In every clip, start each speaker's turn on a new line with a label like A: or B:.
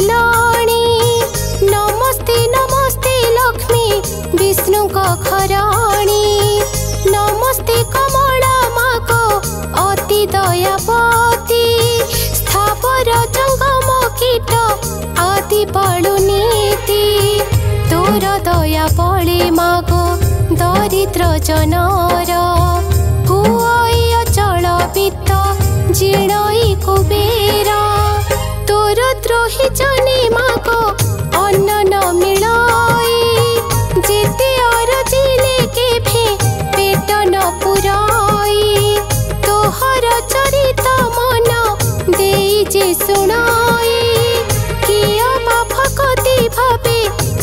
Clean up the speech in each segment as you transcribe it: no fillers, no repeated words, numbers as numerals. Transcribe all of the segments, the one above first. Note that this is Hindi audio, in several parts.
A: पालणी नमस्ते नमस्ते लक्ष्मी विष्णु को खराणी नमस्ते कमला माँ को अति दयापति स्थावर जंगम कीट आदि पालु नीति तोर दया पड़े मागो दरिद्र जनर हुई अचल वित्त जीर्णई कुबेर तोर द्रोही जने मागो अन्न न मिलाई जेते अरजिले केभे पेट न पुराई तोहर चरित मन देई जे सुनाई किया भक्ति भावे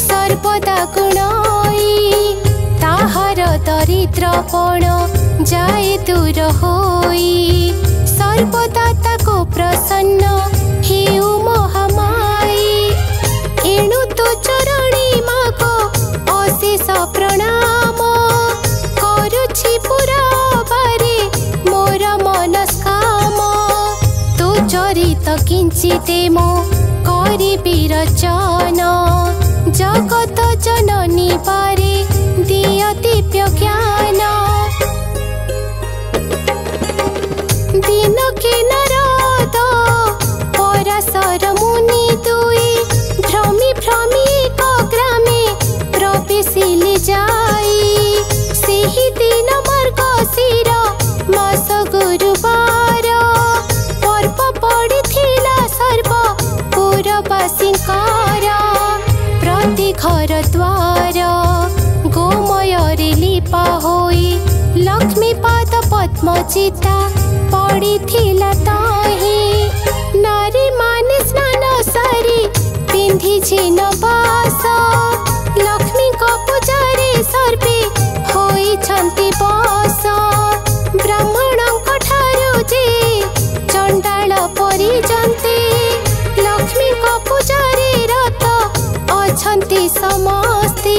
A: सर्वदा गुणाई ताहार दरिद्रपण जाए दूर होई सर्वदा ताको प्रसन्न हेउ महामाई एणु तो चरणी मागो अशेष प्रणाम करुछि पुरा बारे मोर मनस्काम तो चरित किंचिते मो करिबि रचना जगत जननी पारे दिय दिव्य ज्ञान दिन के नारद पराशर मुनि दुई भ्रमी भ्रमी एक ग्रामे प्रवेशिले जाई सेही दिन मार्गशीर मास गुरुवार पर्व पड़िथिला सर्व पुरवासींकर प्रति घर द्वार गोमय लिपा होई लक्ष्मी पाद पद्म चिता पड़िथिला ताही नारी माने स्नान सारी पिंधि छिन बास लक्ष्मी को पूजारे सर्वे होई छंती बस ब्राह्मण ठारू जे चंडाल परिजंते लक्ष्मी को पूजारे रत अछंती समस्ते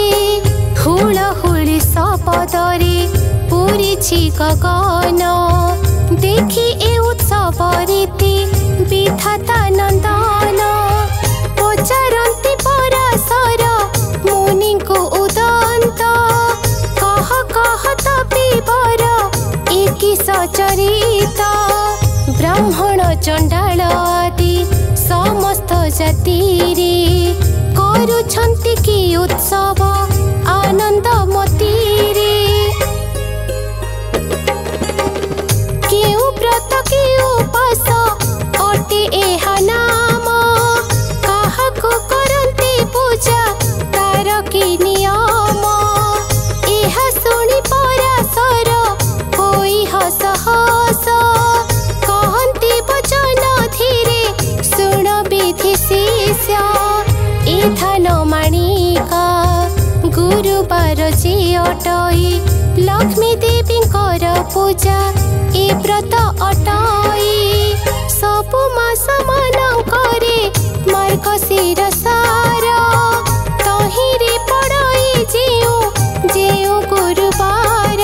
A: हुलहुली सपदरे पूरिछि गगन देखि ए उत्सव रीति विधाता नंदन पचारंती पराशर मुनि को उदंत कह तपीवर एक सचरित ब्राह्मण चंडाल आदि समस्त जाति रे करुछंती कि उत्सव आनंद मती रे केउ व्रत केउ उपास अटे एहा नाम काहाको करन्ते पूजा तार कि नियम एहा सुनि पराशर होई हस हस कहन्ते वचन धीरे सुन विधि शिष्य ए धन माणिका गुरुवार जे अटई लक्ष्मी देवींकर पूजा ए व्रत अटई सबु मास मानकरे मार्गशीर सार तहिरे पड़ई जेउ गुरुवार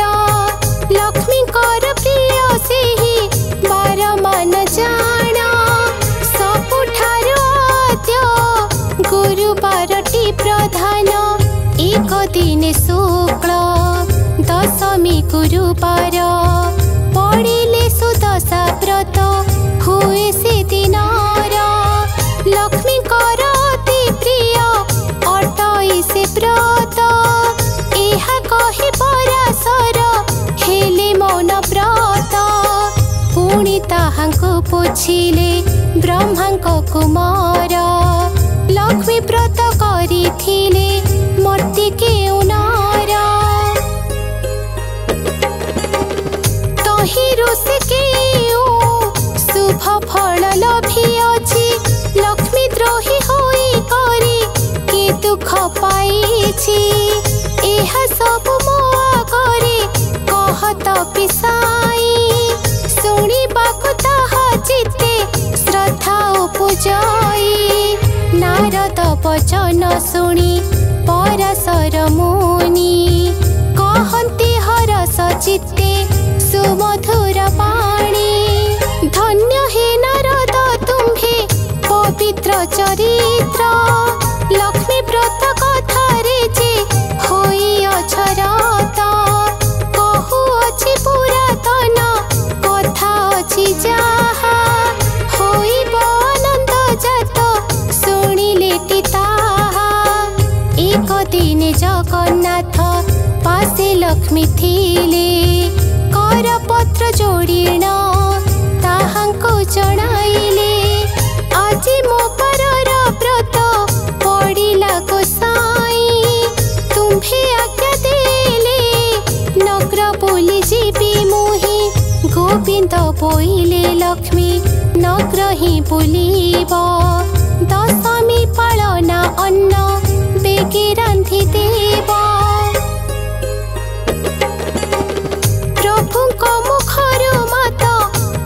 A: लक्ष्मीकर प्रिय सेही बार मान जान सबुठारु आद्य गुरुवारटी प्रधान एक दिन शुक्ल दशमी गुरुवार पड़िले सुदशा व्रत हुए से दिनार लक्ष्मी कर अति प्रिय अटई से व्रत एहा कहि पराशर हेले मौन व्रत पुणी ताहांको पुछिले ब्रह्मांको कुमार लक्ष्मी व्रत करिथिले मर्त्य केउ नार तहिरु से केउ शुभ फल लभिअछि लक्ष्मी द्रोही होई करी के दुख पाइछि एहा सब मोआ करे कहत पिसाई शुणिबाकु ताहा चित्ते श्रद्धा उपजाई नारद वचन शुणी पराशर मुनि कहन्ति हरस चित्ते सुमधुर पाणी धन्य हे नारद तुम्भे पवित्र चरित्र लक्ष्मी व्रत कथारे जे होई अछरत कहुअछि पुरातन कथा अछि जाहा होइब आनंद जात शुणिले ताहा। एक दिन जगन्नाथ पासे लक्ष्मी थिले करपत्र जोड़िण ताहांको जणाइले आज मो परर व्रत पड़िला गोसाई तुम्भे आज्ञा देले नग्र बोली जीवी मुहि गोविंद बोइले लक्ष्मी नग्र ही बोलिब दशमी पालना अन्न बेगे रांधि देव। प्रभुଙ୍କ मुखरु माता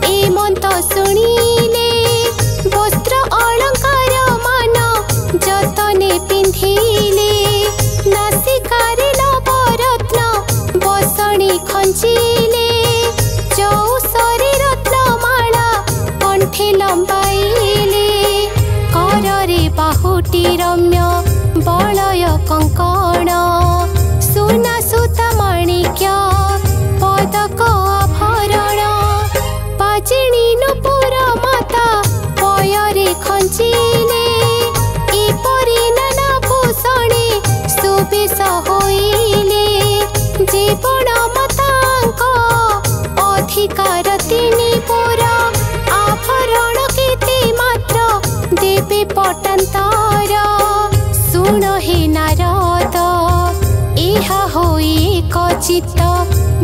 A: ए मंत शुणिले वस्त्र अलंकार मान जतने पिंधिले नासिकारे नवरत्न बसणी खंचिले चौसरी रत्नमाला कंठे लंबाइले कररे बाहुटी रम्य बलय कंकण सुना सुता माणिक्य पदक आभरण पाजिणी नुपुर माता पयरे खंचिले एपरि नाना भूषणे सुबेश होइले जीवन मातांक अधिकार तिनि पुर आभरण केते मात्र देवे पटान्तर सुन हे नारद एहा होई एक चित्त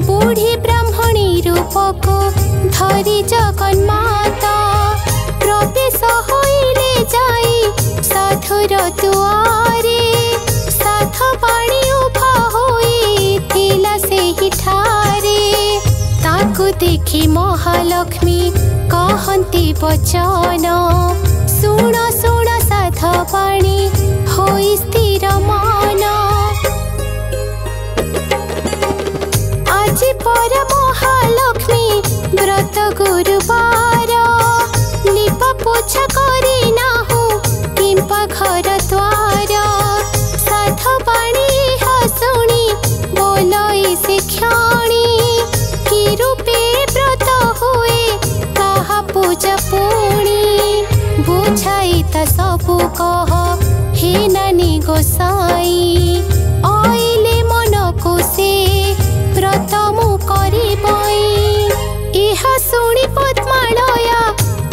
A: बुढ़ी ब्राह्मणी रूपक धरी जगन्माता प्रवेश होइले जाई साधुर दुआरे साध पाणी उभा होई थिला सेहि ठारे ताकु देखि महालक्ष्मी कहन्ती वचन सुण सुण साध पाणी होई स्थिर मन आज पर महालक्ष्मी व्रत गुरुवार लिपा पोछा करी नाहु किंपा घर द्वार साध पाणी हसुणी बोलई से क्षणी कि रूपे व्रत हुए कहा पूजा पुणी बुझाई त सबु कह हे नानी गोसाई आइले मन को से व्रत मु करिबई एहा सुनी पद्मालया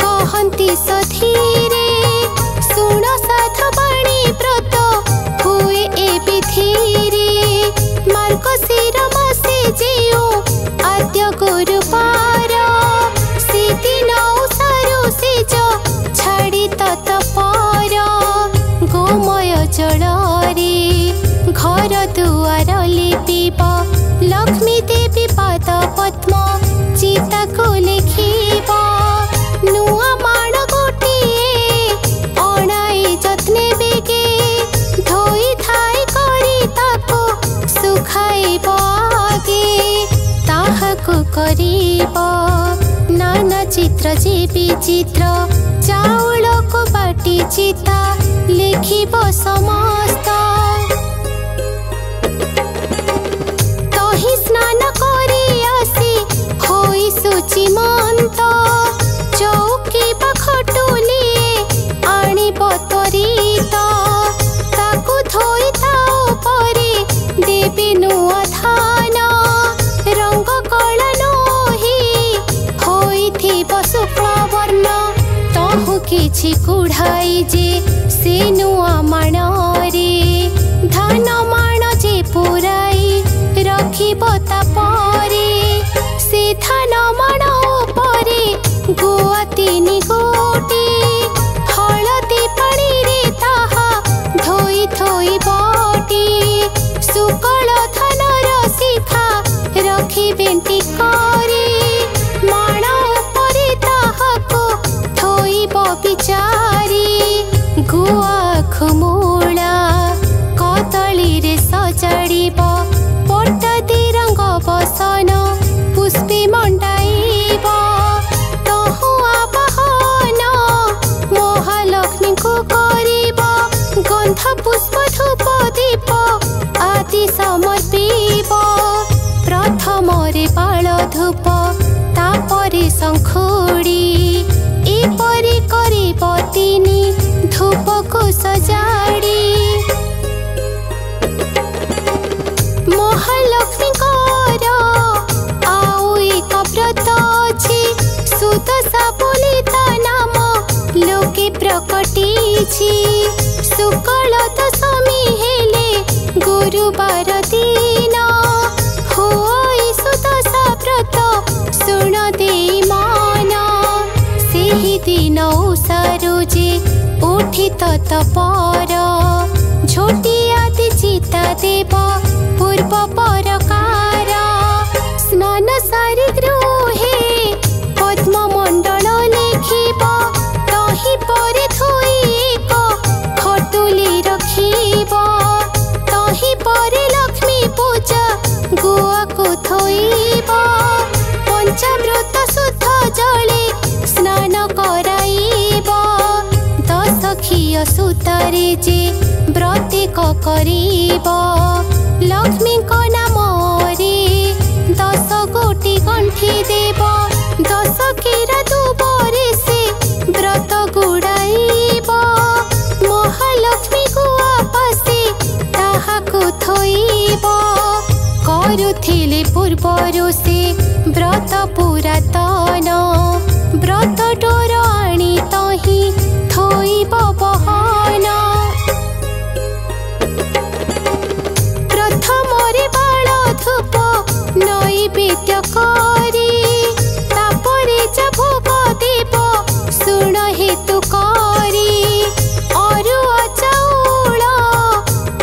A: कहन्ती सधीरे सुन साध पाणी व्रत हुए ए विधिरे मार्गशीर मासे जेउ आद्य गुरुवार से दिन उसारु सेज छाड़ी तत्पर गोमय जलरे घर दुआर लिपिब लक्ष्मी देवी पाद पद्म चिता को लिखिब नुआ माण गोटिए अणाई जत्ने बेगे धोई थाई करी ताको सुखाइब आगे ताहाको करिब नाना चित्र जेबी चित्र चाउल को बाटी चिता लिखिब समस्त तही स्नान करी आसी होई सुचि मंत चौकी बा खटुलिए आनिब त्वरित ताकु धोई ताओ परे देवी नुआ धान रंग कला नोही होइथिब शुक्लवर्ण तहु किछि कुढ़ाई जे से नुआ माणरे धान माण जे पुराई रखिब तापरे से धान माण उपरे गुआ तिनि गोटी हळदी पानी रे ताहा धोई धोई बटी सुकल धानर सीधा रखिबेंटी करे माण उपरे ताहाको धोइब बिचारी गुआ खुमूला कदली रे सजाड़िब पट्टादी रंग बसन पुष्पी मंडाइब तहु आवाहन महालक्ष्मी को धूप तापरे शंखुड़ी एपरी करिब तिनी धूप को सजाड़ी महालक्ष्मी आउ एक व्रत अछि सुदशा बोली ता नाम लोके प्रकटी शुक्ल दशमी हेले गुरुवार दिन होई सुदशा व्रत शुण दे मन सेहि दिन उषारु जे उठी तत्पर झोटी आदि चिता देव पूर्व परकार स्नान सारी गृहे पद्ममंडल लिखिब तही परे धोई एक खटुली रखिब तही परे लक्ष्मी पूजा गुआ को थोइब पंचामृत शुद्ध जले स्नान कराइब दस खिय सूतारे जे व्रतिक करिब लक्ष्मी को नाम रे 10 गोटी गंठी देव 10 केरा दुबरे से व्रत गुड़ाइब महालक्ष्मी को आपसे ताहा को थोइब करुथिले पूर्वरु से व्रत पुरातन व्रत डोर आनी तही थोइब बहन प्रथमरे बाल धूप नैवेद्य करी तापरे जा भोग देव शुण हेतु करी अरुआ चाउल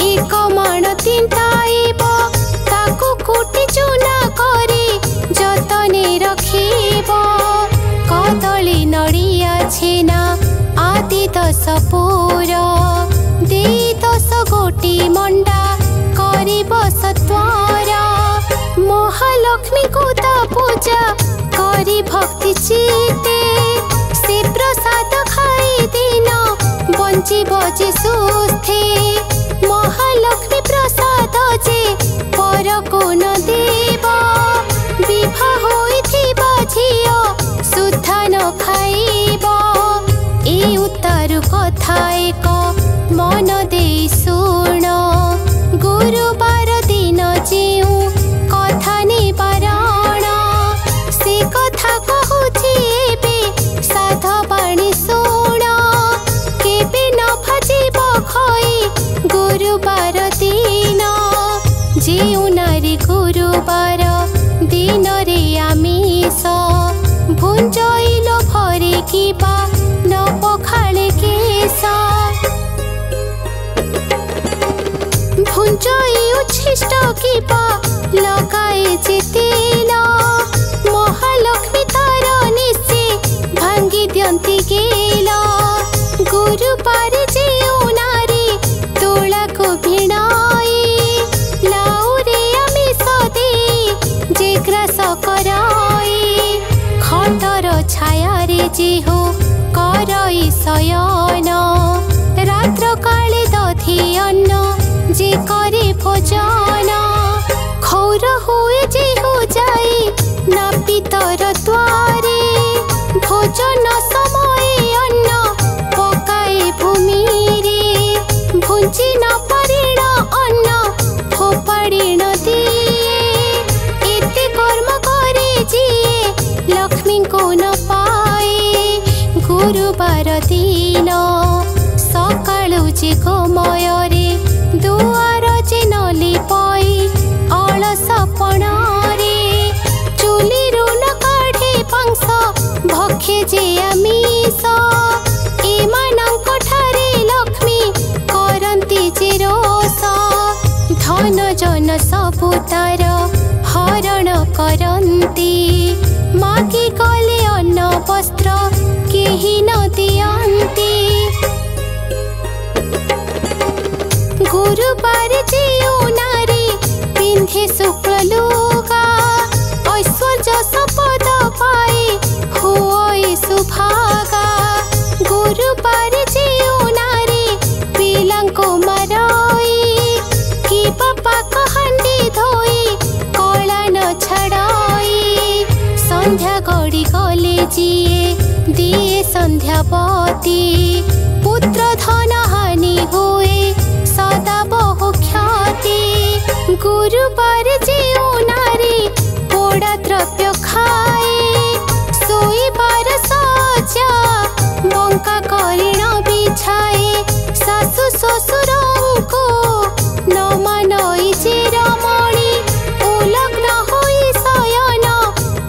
A: एक माण तिंताइब ताकु कुटी चूना करी जतने रखिब कदली नड़िया छेना आदि 10 पूर दे 10 गोटी मंडा करिब सत्वर महालक्ष्मी को ता पूजा करी भक्ति चिते से प्रसाद खाई दिन बंचिब जे सुस्थे महालक्ष्मी प्रसाद जे पर को न देव विवाह होइथिबा झियो सुद्धा न खाइब ए उत्तर कथा एक मन दे शुण गुरुवार दिन जेउ कथा निवारण से कथा कहूछि एबे साधवाणी शुण केबे न भाजिब खई गुरुवार दिन जेउ नारी गुरुवार दिन रे आमिष भुंजइल भरे किबा न पखाळे केश भुंजई उच्छिष्ट किबा लगाए जे तेल महालक्ष्मी तार निशे भांगी दियंती गेल गुरुवार जेउ नारी तोला को भिणाई लाउरे आमिष दे जे ग्रास कराई खटर छाया रे जेहु करई शयन रात्र काले दधि अन्न जे करे भोजन खौर हुए जे हो जाए नापितर द्वारे भोजन समय अन्न पकाए भूमि रे भुंजी न परिण अन्न फोपाड़िण दिए एते कर्म करे जिए लक्ष्मी को न पाए गुरुवार दिन सकाळु जे गोमय रे दुआर जे नली पई अलस पणरे चुलीरु न काढे पांस भक्षे जे आमिष एमानंक ठारे लक्ष्मी करंती जे रोष धन जन सबु तार हरण करंती मागी गले अन्न वस्त्र केही न दियंती गुरुवार जेउ नारी पिंधे शुक्ल लुगा ऐश्वर्य संपद पाए हुए सुभागा गुरुवार जेउ नारी पिलांको मारई कि बापा कहंडी धोई कला न छड़ाई जिए दिए संध्यापति पुत्र धन हानि हुए सदा बहु ख्याति गुरुवार जेउ नारी पोड़ा द्रव्य खाए सोईबार सजा बंका करिण बिछाए सासु ससुर को न मानई जे रमणी उलग्न होई शयन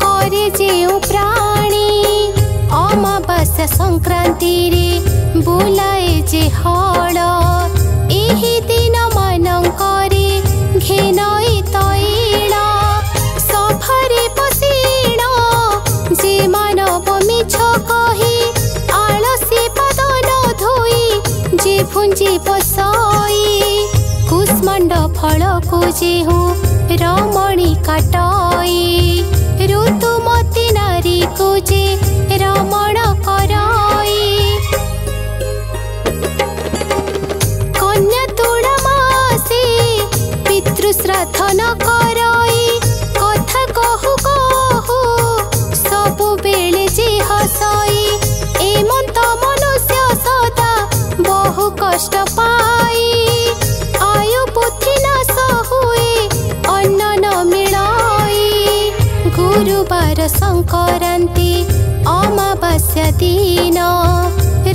A: करे जेउ प्राणी अमावास्या संक्रांति रे बुलाए जे हड़ एही दिन मानंकरे घेनई तैल सफरे बसिण जे मानव मिछ कही आलसी बदन धोई जे भुंजी बसई कुष्मांड फल को जेहु रमणी काटई ऋतुमती नारी को जे रमण करई कन्या तुला मासे पितृश्राद्ध न करई कथा कहु कहु सबु बेले जे हसई एमंत मनुष्य सदा बहु कष्ट पाई आयु बुद्धि नाश हुए अन्न न मिलई गुरुवार संक्रांति अमावास्या दिन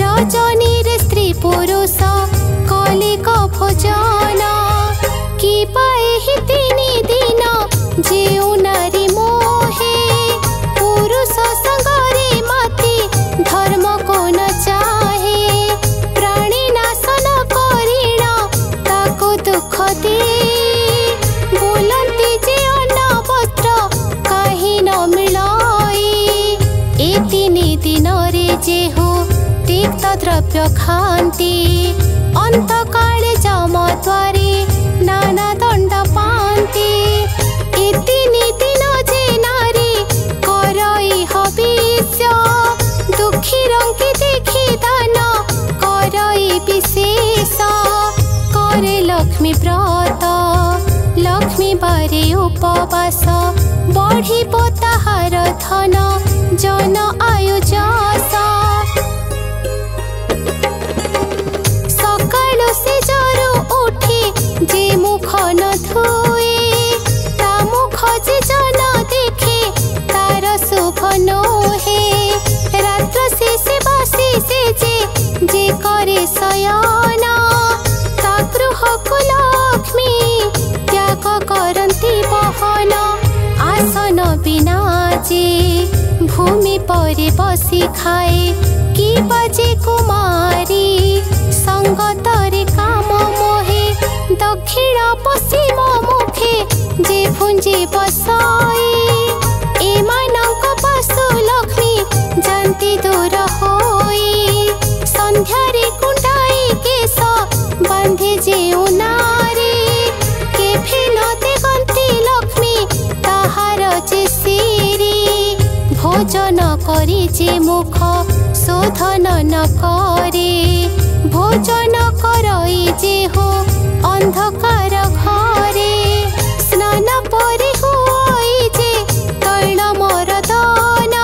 A: रजनी रे स्त्री पुरुष कलिक भोजन कि पाए तीन दिन जेउ नारी मोहे पुरुष संगरे माती धर्म को न चाहे प्राणी नाशन करिण ताको दुख दे बोलती जे अन्न वस्त्र कहीं न मिलई ए तीन दिन रे जेहु तिक्त द्रव्य खाती अंत काले जम द्वारे नाना दंड पाती ए तीन दिन जे नारी करई हविष्य दुखी रंगी देखी दान करई विशेष करे लक्ष्मी व्रत लक्ष्मी बारे उपवास बढ़िब ताहार धन जन आयु जस सकाळु से जरु उठी जे मुख न धोए ता मुख जे जन देखे तार शुभ नोहे रात्र से बासी से जे करे शयन ता गृह को लक्ष्मी त्याग करती बहन आसन बिना जे भूमि परे बसी खाए कि बजे कुमारी संगतरे काम मोहे दक्षिण पश्चिम मुखे जे भुंजे बसई एमानंक पशु लक्ष्मी जानती दूर होई संध्यारे कुंडाई केश बांधे जेउ नारी केफे न देखती लक्ष्मी ताहार जे सिरी भोजन करी जे मुख शोधन न करे भोजन करई जे हो अंधकार घरे स्नान परे होई जे तैल मरदन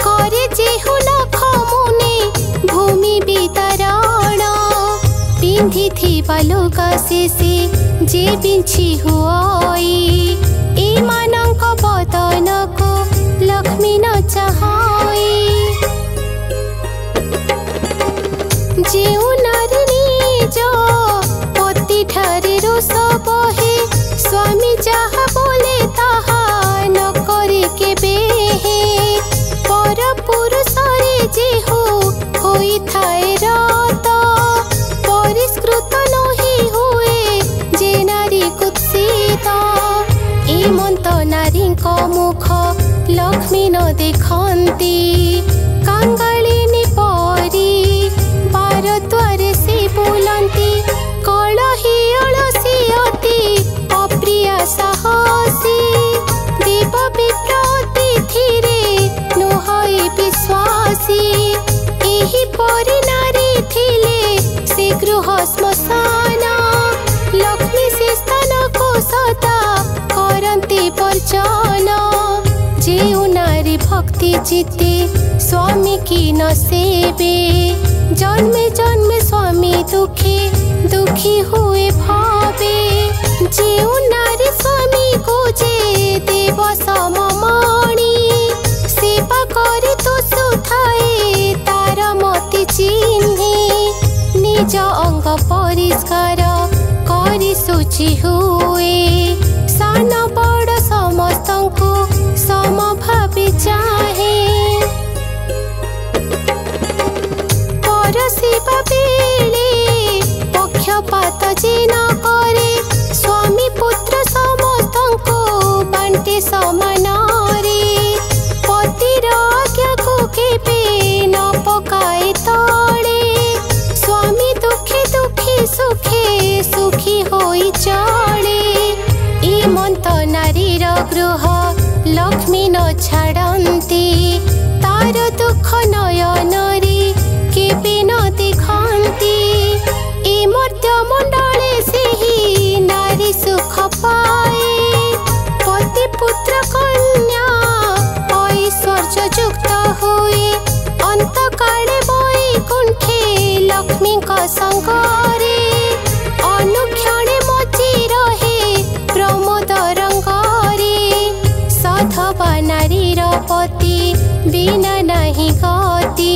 A: करे जे हो नख मुनि भूमि वितरण पिंधि थिबा लुगा शेषे जे बिंछि हुई एमानंक बदन को लक्ष्मी न चाहई जेउ नारी निज पति ठारे रोष बहे स्वामी जहा बोले ताहा न करे केबे पर पुरुष रे जेहु होई थाए रत परिष्कृत नही हुए जे नारी कुत्सित एमंत नारी मुख लक्ष्मी न देखती कांगालिनी परी बार द्वारे से बोलती कलही अलसी अति अप्रिया साहसी देव विप्रति धीरे नुहई विश्वासी एही परी नारी थिले से गृह श्मशान लक्ष्मी से स्थान को सदा करती वर्जन जेउ नारी भक्ति पति चिते स्वामी की न सेवे जन्मे जन्मे स्वामी दुखी दुखी हुए भावे जेउ नारी स्वामी को जे देव सममणि सेवा करी तो सुथाए तार मति चिन्हे निज अंग परिष्कार करी शुचि हुए सान बड़ समस्त को सम भावे चाहे परसिबा बेले पक्षपात जे न करे स्वामी पुत्र समस्त को बांटे समान रे पतिर आज्ञा को केबे न पकाए तले स्वामी दुखे दुखी सुखे सुखी होई चले इमंत नारीर गृह लक्ष्मी न छाड़ती तार दुख नयन रे केबे न देखती ए मर्त्य मंडले से नारी सुख पाए पति पुत्र कन्या ऐश्वर्य युक्त हुए अंत काले वैकुंठे लक्ष्मी संगरे अनुक्षणे मची रहे प्रमोद रंगरे साधवा नारीर पति बिना नहीं गति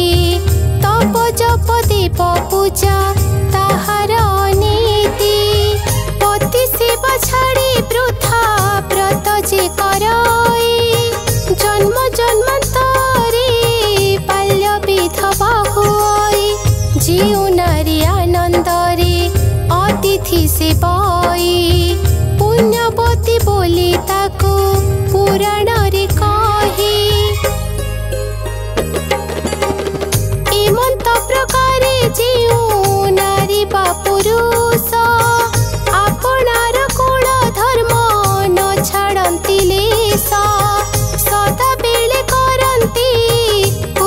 A: तप जप दीप पूजा ताहार नीति पति सेवा छाड़ी वृथा व्रत जे करई जन्म जन्मांतरे बाल्य विधवा हुई जीव नारी आनंदरे अतिथि सेवई पुण्यवती बोली ताको पुराण रे कही इमंत प्रकारे जीव नारी बा पुरुष आपणार कुल धर्म न छाड़ती लेस सदा बेले करती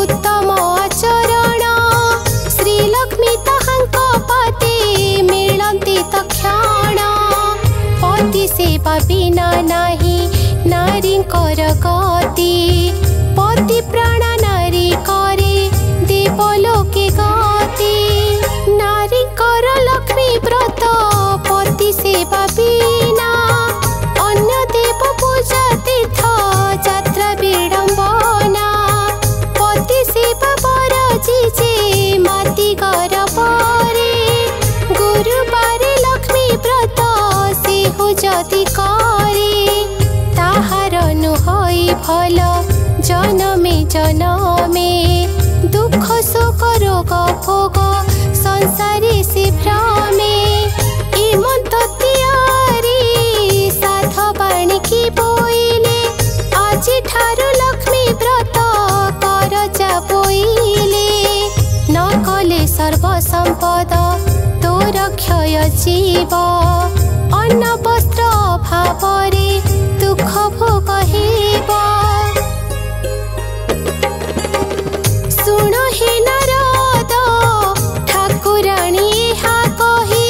A: उत्तम आचरण श्रीलक्ष्मी ताहांक पाते मिलती तक्षण पति सेवा बिना नाही नारी गति पति प्राण नारी करे देवलोके गति नारी कर लक्ष्मी व्रत पति सेवा बिना अन्य देव पूजा तीर्थ यात्रा विडंबना पति सेवा बर जीजे माती घर परे गुरुवार लक्ष्मी व्रत से हो जदि करे ताहार नुहई भल जनमे जनमे दुख शोक रोग भोग संसारे से भ्रमे इमंत तियारी साधवाणी की बोइले आजि ठारु लक्ष्मी व्रत कर जा बोइले न कले सर्व संपद तोर क्षय जीव अन्न वस्त्र अभावरे दुख भोग हेब सुन हे नारद ठाकुराणी एहा कही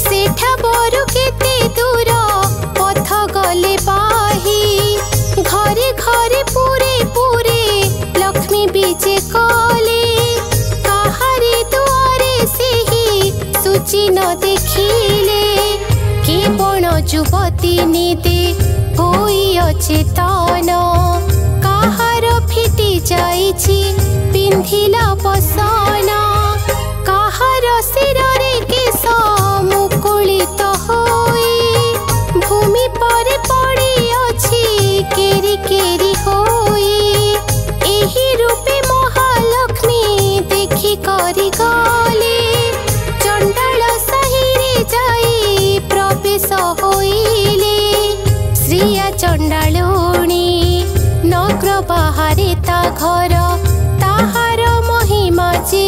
A: सेठा बरु केते दूर पथ गले बाही घरे घरे पूरे पूरे लक्ष्मी बीजे कले काहारे दुआरे से ही सूची न देखिले के बण युवती निदे होई अचेतन काहार फिटी जाइछि पिंधिला बसन काहार शिरे केश मुकुलित होई भूमि पर पड़ी अछि केरी केरी होई एही रूपे महालक्ष्मी देखि करी गले चंडाल साहिरे जाई प्रवेश होइले श्रिया चंडालुणी नग्र बाहरे ता घर ताहार महिमा जे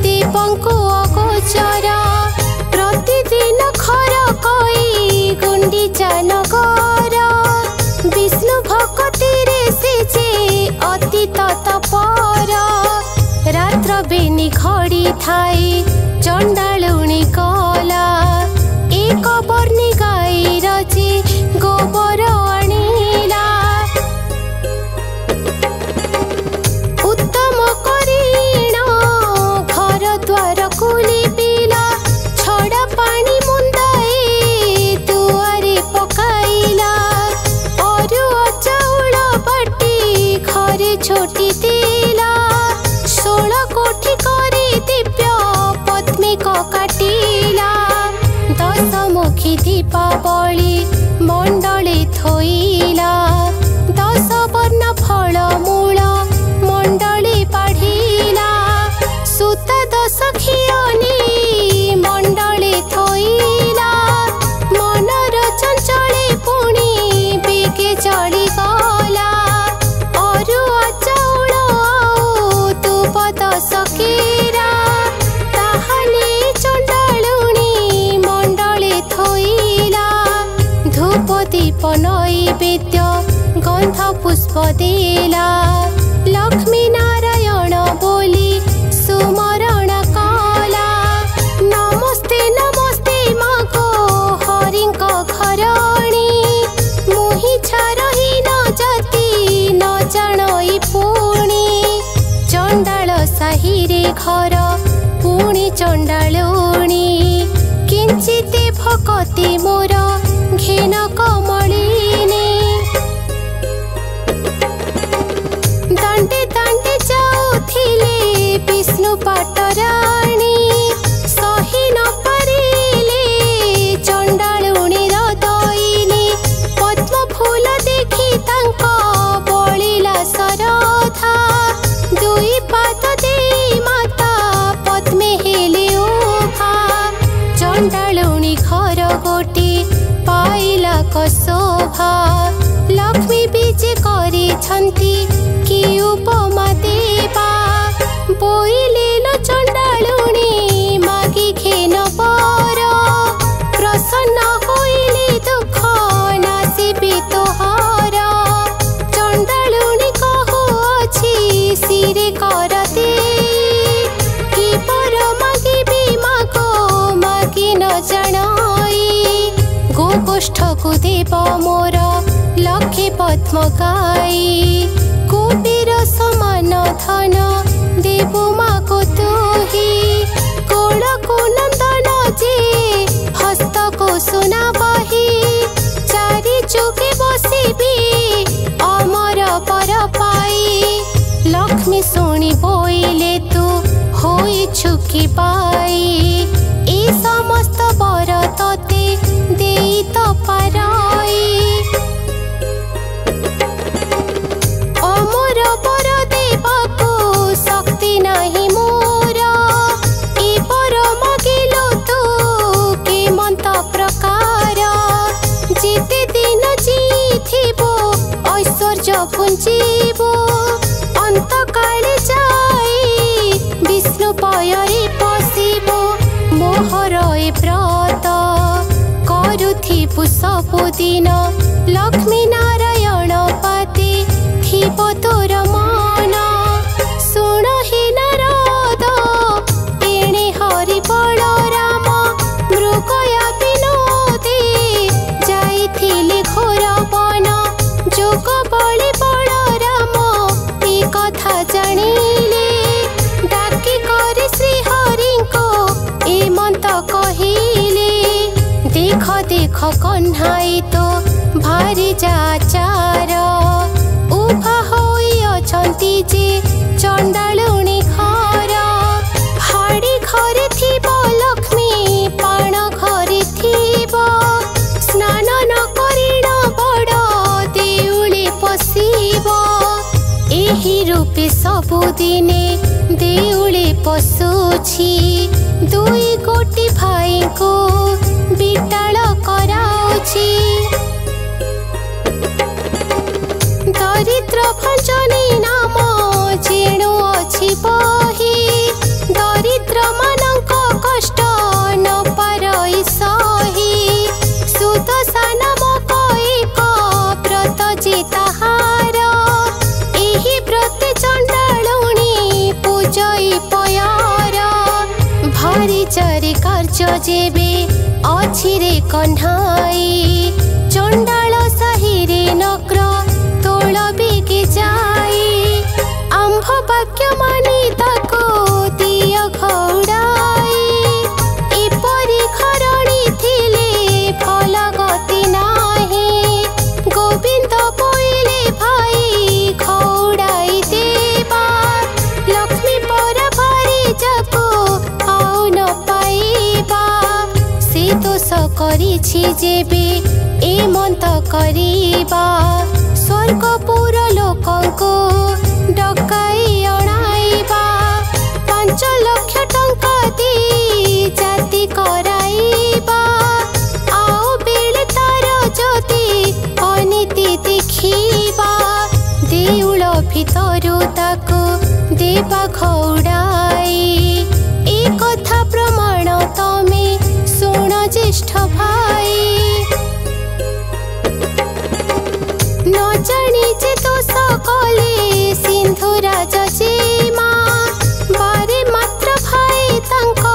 A: देवंको अगोचर प्रतिदिन खर कई गुंडीचा नगर विष्णु भक्ति रे से जे अति तत्पर रात्र बेनी घड़ी थाई चंडालुणी कला एक वर्णी गाई रचे गोबर आणिला दीपावली मंडले थोइला 10 वर्ण फल मूल मंडले बाढ़िला सुत 10 खियनी मंडले थोइला मनर चंचले पुणी बेगे चली गला अरुआ चाउल तुप 10 केरा ताहले चंडालुणी मंडले थोइला धूप दीप नैवेद्य गंध पुष्प देला लक्ष्मी नारायण बोली सुमरण कला नमस्ते नमस्ते मागो हरिंक घरणी मुहि छारही न जाति न जाणई पुणी चंडाल साही रे घर पुणी चंडालुणी किंचिते भकति मोर घेन कमलिनी दांडे दांडे जाउथिले विष्णु पाटराणी सही न पारिले चंडालुणी दईनी पद्म फूल देखि तांक बलिला सरधा दुई पाद दे माता पद्मे हेले उभा चंडालुणी घर गोटे पाइला शोभा लक्ष्मी बीजे करिछन्ति कि उपमा देवा बोइले लो चंडालुणी मागी घेन पर प्रसन्न होइले दुख नासिबे तोहर चंडालुणी कहु अछि सिरे करते कि पर मागिबे मागो मागी न जाणई गोष्ठ को देव मोर लक्षे पद्म गाई कुबेर समान धन देव मागो तुही कोल को नंदन जे हस्त को सुना बही चारि जुगे बसिबी अमर पर पाई लक्ष्मी शुणी बोइले तू होई छुकी पाई ए समस्त बर तते देई तो पाराई अमर बर देवाको शक्ति नाही मोर ए बर मगिलो तू के मंत प्रकार जेते दिन जीथिबो ऐश्वर्य पुंजीबो अंत काले जाई विष्णु पयरे पसिबो मोहर ए व्रत करुथिबु सबुदिन लक्ष्मी नारायण पाते थिब तोर मन शुण हे नारद एणे हरि बलराम मृगया विनोदे जाइथिले घोर वन जोग बलि बलराम ए कथा जानिले डाकी करे श्री हरिको ए मंत कहिले देख देख कन्हाई तो भारी जाचार उभा होई अछंती जे चंडालुणी घर हाड़ी घरे थिब लक्ष्मी पाण घरे थिब स्नान न करिण बड़ देउले पसिब एही रूपे सबुदिने देउले पशुछि दुई गोटी भाई को बिटाल कराउछि दरिद्र भंजनी नाम जेणु अछि बही दरिद्र मानक कष्ट न पारई सही सुदशा नामक एक व्रत जे ताहार एही व्रत चंडालुणी पूजई पयार भारी चारि कार्य जेबे अछि रे कन्हाई चंडाल साही रे नक्र तोल बेगे जाई आंभ वाक्य मानी ताको दिय घौड़ाई एपरी घरणी थिले फल गति नाही गोविंद बोइले भाई घौड़ाई देवा लक्ष्मी पर भारी जाको आउ न पाइबा से तो दोष करिछि जेबे ए मंत करिबा स्वर्गपुर लोकंको डकाई अणाइबा 5 लाख टंका दे जाति कराइबा आओ बेले तार जदि अनीति देखिबा देउल भितरु ताको देबा खौड़ाई ए कथा प्रमाण तमे सुन ज्येष्ठ भाई न जानी जे दोष कले सिंधुराज जेमा बारे मात्र भाई तांको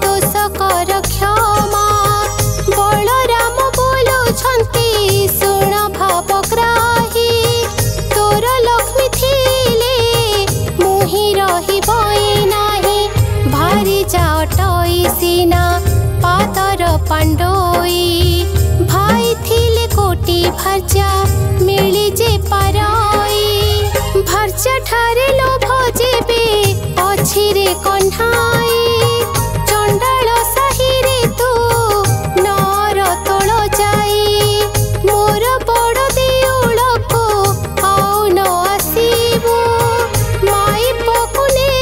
A: दोष कर क्षमा बलराम बोलुछंती सुन भावग्राही तोर लक्ष्मी थिले मुहि रहिबई नाही भारी जाटई सीना पातर पांडोई भाई थिले कोटी भर्जा मिली जे पारई भर्जा ठारे लोभ जेबे अछि रे कन्हाई चंडाल साही रे तू नर तोल जाई मोर बड़ देउल को आउ न आसीबो माई पकुने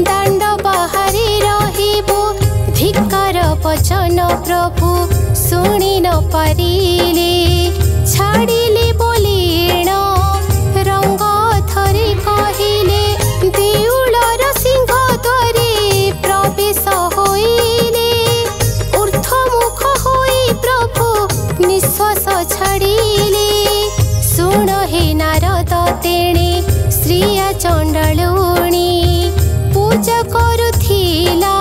A: दांड बाहरे रहिबो धिक्कार वचन प्रभु सुनी न पारिले छाड़िले बोलीण रंग थरे कहिले देउलर सिंह द्वारे प्रवेश होइले ऊर्ध्वमुख होई प्रभु निश्वास छाड़िले सुन हे नारद तेणे श्रिया चंडालुणी पूजा करुथिला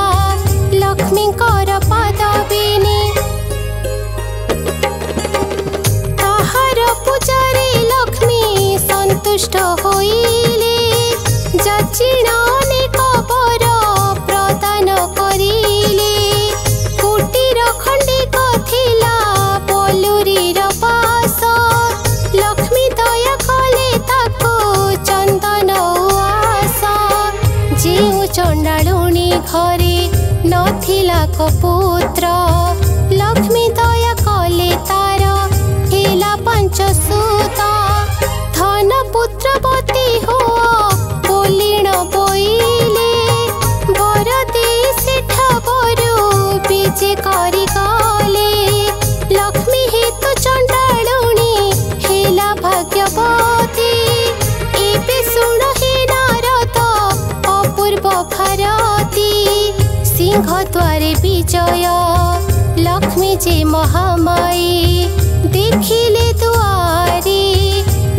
A: लक्ष्मीकर पाद बेने ताहार पूजारे लक्ष्मी संतुष्ट होइले जाचिण अनेक वर प्रदान करिले कुटीर खंडिक थिला बोलुरीर पास लक्ष्मी दया कले ताको चंदन आस जेउ चंडालुणी घरे नथिला को पुत्र लक्ष्मी दया कले तार हेला 5 सूत धन पुत्रवती हो बोलिण बोइले वर दे सेठ बरु बीजे करी गले लक्ष्मी हेतु चंडालुणी हेला भाग्यवती एबे सुण हे नारद अपूर्व भारती सिंह द्वारे विजय लक्ष्मी जे महामाई देखिले दुआरे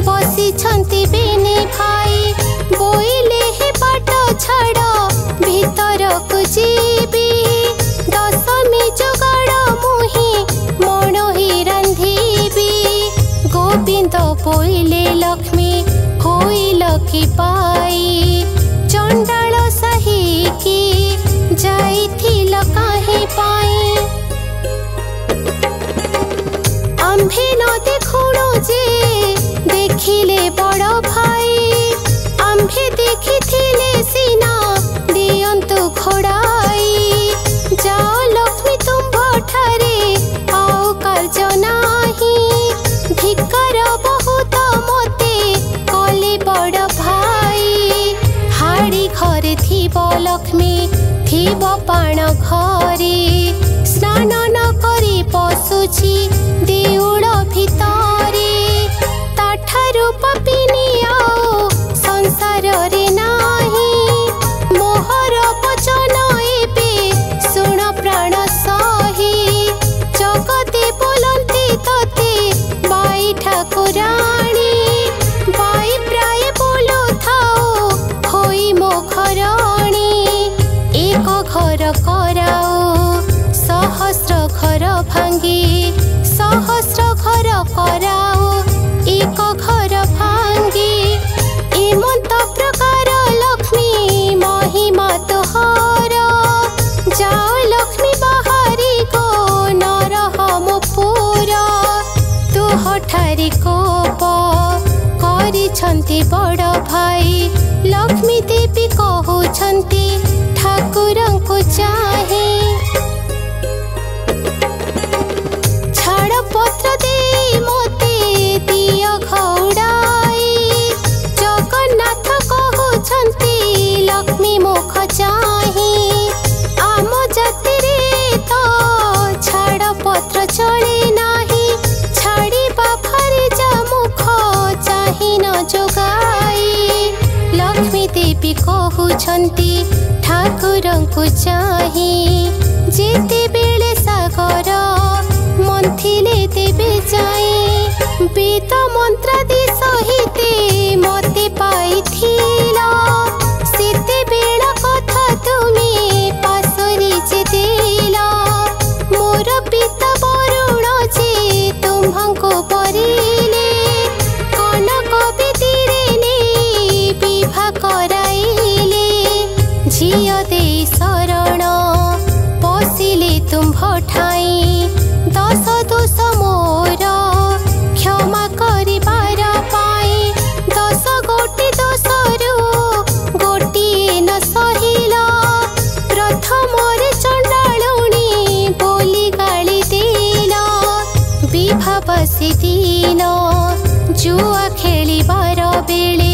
A: बसी छंती बेने भाई बोइले हे बाट छाड़ भीतर को जीवी दशमी जोगाड़ मुही मन ही रांधिबी गोविंद बोइले लक्ष्मी होइल कि पाई चंडाल साही की जाइथिल काहे पाई आम्भे न देखुणु जे देखिले बड़ भाई आम्भे देखिथिले सीना दियंतु घोड़ाई जाओ लक्ष्मी तुम्भ ठारे आउ कार्य नाही धिक्कार बहुत मते कले बड़ भाई हाड़ी घरे थिब लक्ष्मी थिब पाण घरे स्नान न करी पशुछि देउल भितरे ताठारु पापिनी आओ संसार रे नाही मोहर वचन एबे सुण प्राण सही जगते बोलंती तते बाई ठाकुराणी बाई प्राय बोलो थाओ होई मो घरणी एक घर कराओ सहस्र घर भांगी सहस्र घर कराओ एक घर भांगी एमंत प्रकार लक्ष्मी महिमा तोहर जाओ लक्ष्मी बाहरी को नर हम पूरा तुह ठारी कोप करिछंती बड़ भाई लक्ष्मी देवी कहउछंती ठाकुरंको चाहे छंती ठाकुरंकु चाही जेते बेले सागर मंथिले देबे जाई वेद मंत्रादि सहिते मते पाइथिला सेते बेला कथा तुमी पासरी जे देला मोर पिता वरुण जे तुम्हंको परिले कनक बेदीरे ने विवाह कराइले झियो दे शरण पसिले तुम्भ ठाई दस दोष मोर क्षमा करिबार पाई 10 गोटी दोषरु गोटिए न सहिला प्रथम रे चंडालुणी बोली गाली देला विवाह बसी दिन जुआ खेलिबार बेले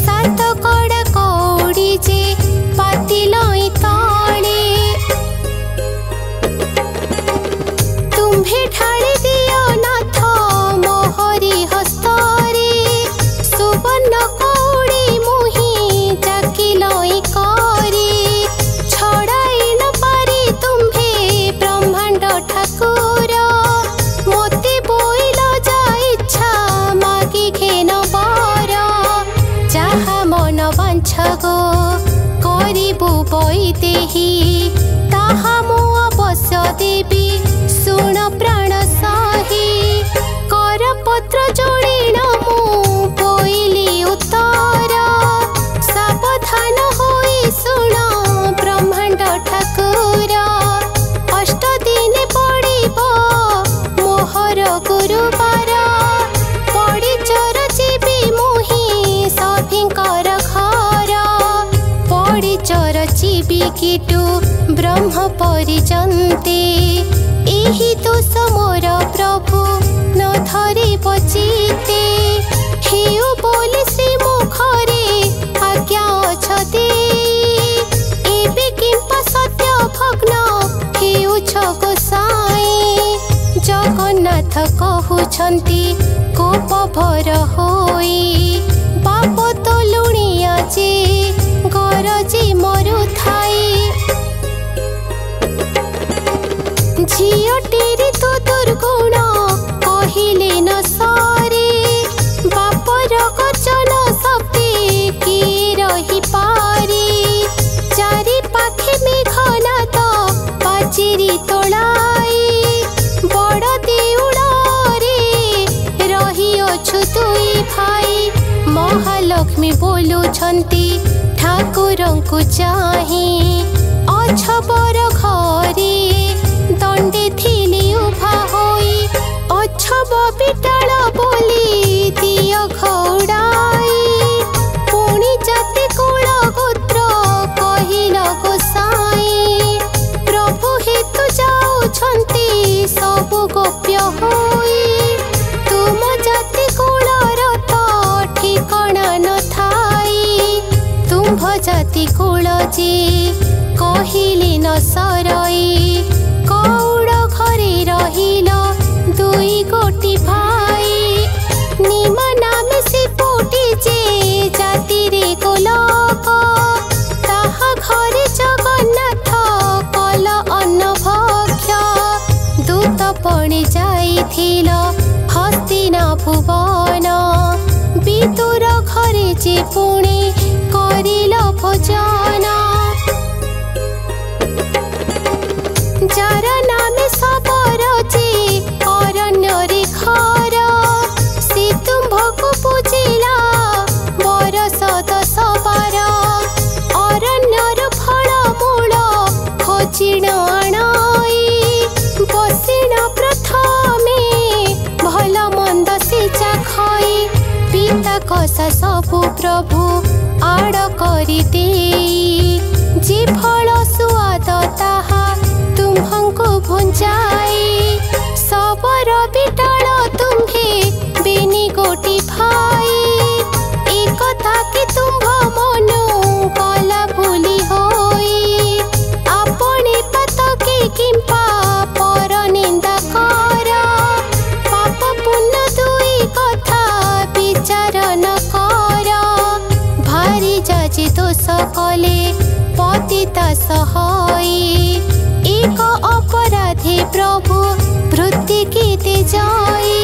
A: सात कड़ा कौड़ी जे पातिलई तले तुम्भे ढाली दियो नाथ मोहरी हस्तरे सुवर्ण कौड़ी मुही जाकिलई करे छड़ाई न पारी तुम्भे ब्रह्मांड ठाकुर मोते बोइल जा इच्छा मागी घेन बर जहा मन बांछ गो करिबु बैदेही ताहा मो अवश्य देवी सुण प्राण साही कर पत्र जोड़िण मु बोइली उत्तर सावधान होई सुण ब्रह्मांड ठाकुर 8 दिन पड़िब मोहर गुरुवार पड़िचर जीवी मुही सभिंकर घर पड़िचर जीवी कीटु ब्रह्म परिजन्ते एही दोष मोर प्रभु न धरे बचिते हेउ बोली श्री मुखरे आज्ञा अछते एबे किंपा सत्य भग्न हेउ छ गोसाई जगन्नाथ कहुछन्ति कोप भर होई बाप तो लुणिया जे गरजी मरु थाई झियोटीरी तो दुर्गुण कहिले न सरे बापर गर्जन शब्दे किए रही पारे चारि पाखे मेघनाद पाचिरी तोलाई बड़ देउल रे रही अछु दुई भाई महालक्ष्मी बोलुछन्ति ठाकुरंकु चाही अछबर घरे दंडे थिली उभा होई अछब बिटाल बोली दिय घौड़ाई पुणी जाति कुल गोत्र कहिल गोसाई प्रभु हेतु जाउछन्ति सबु गोप्य होई तुम जाति कुलर तो ठिकाना न थाई तुम्भ जाति कुल जे कहिले न सरई कौड़ घरे रहिल दुई गोटी भाई निम नाम से पोटी जे जाति रे गोलक ताहा घरे जगन्नाथ कल अन्न भक्ष्य दूत पणि जाइथिल हस्तिना भुवन विदुर घरे जे पुणी करिल भोजन जार नामे सबर जे अरण्य रे घर से तुम्भको पूजिला बरस 10 बार अरण्यर फल मूल खोजिण आणाई बसिण प्रथमे भल मंद सिचा खई पिता कसा सबु प्रभु आड़ करी देई जे फल सुआद ताहा तुम्हंको भुंजाई सबर बिटाल तुम्हे बेनी गोटी भाई एक ताकि तुम्भ मनु कला भूली होई आपने पतके किंपा पर निंदा कर पाप पुण्य दुई कथा विचार न कर भारी जाजी दोष कले रे प्रभु वृत्ति कीते जाए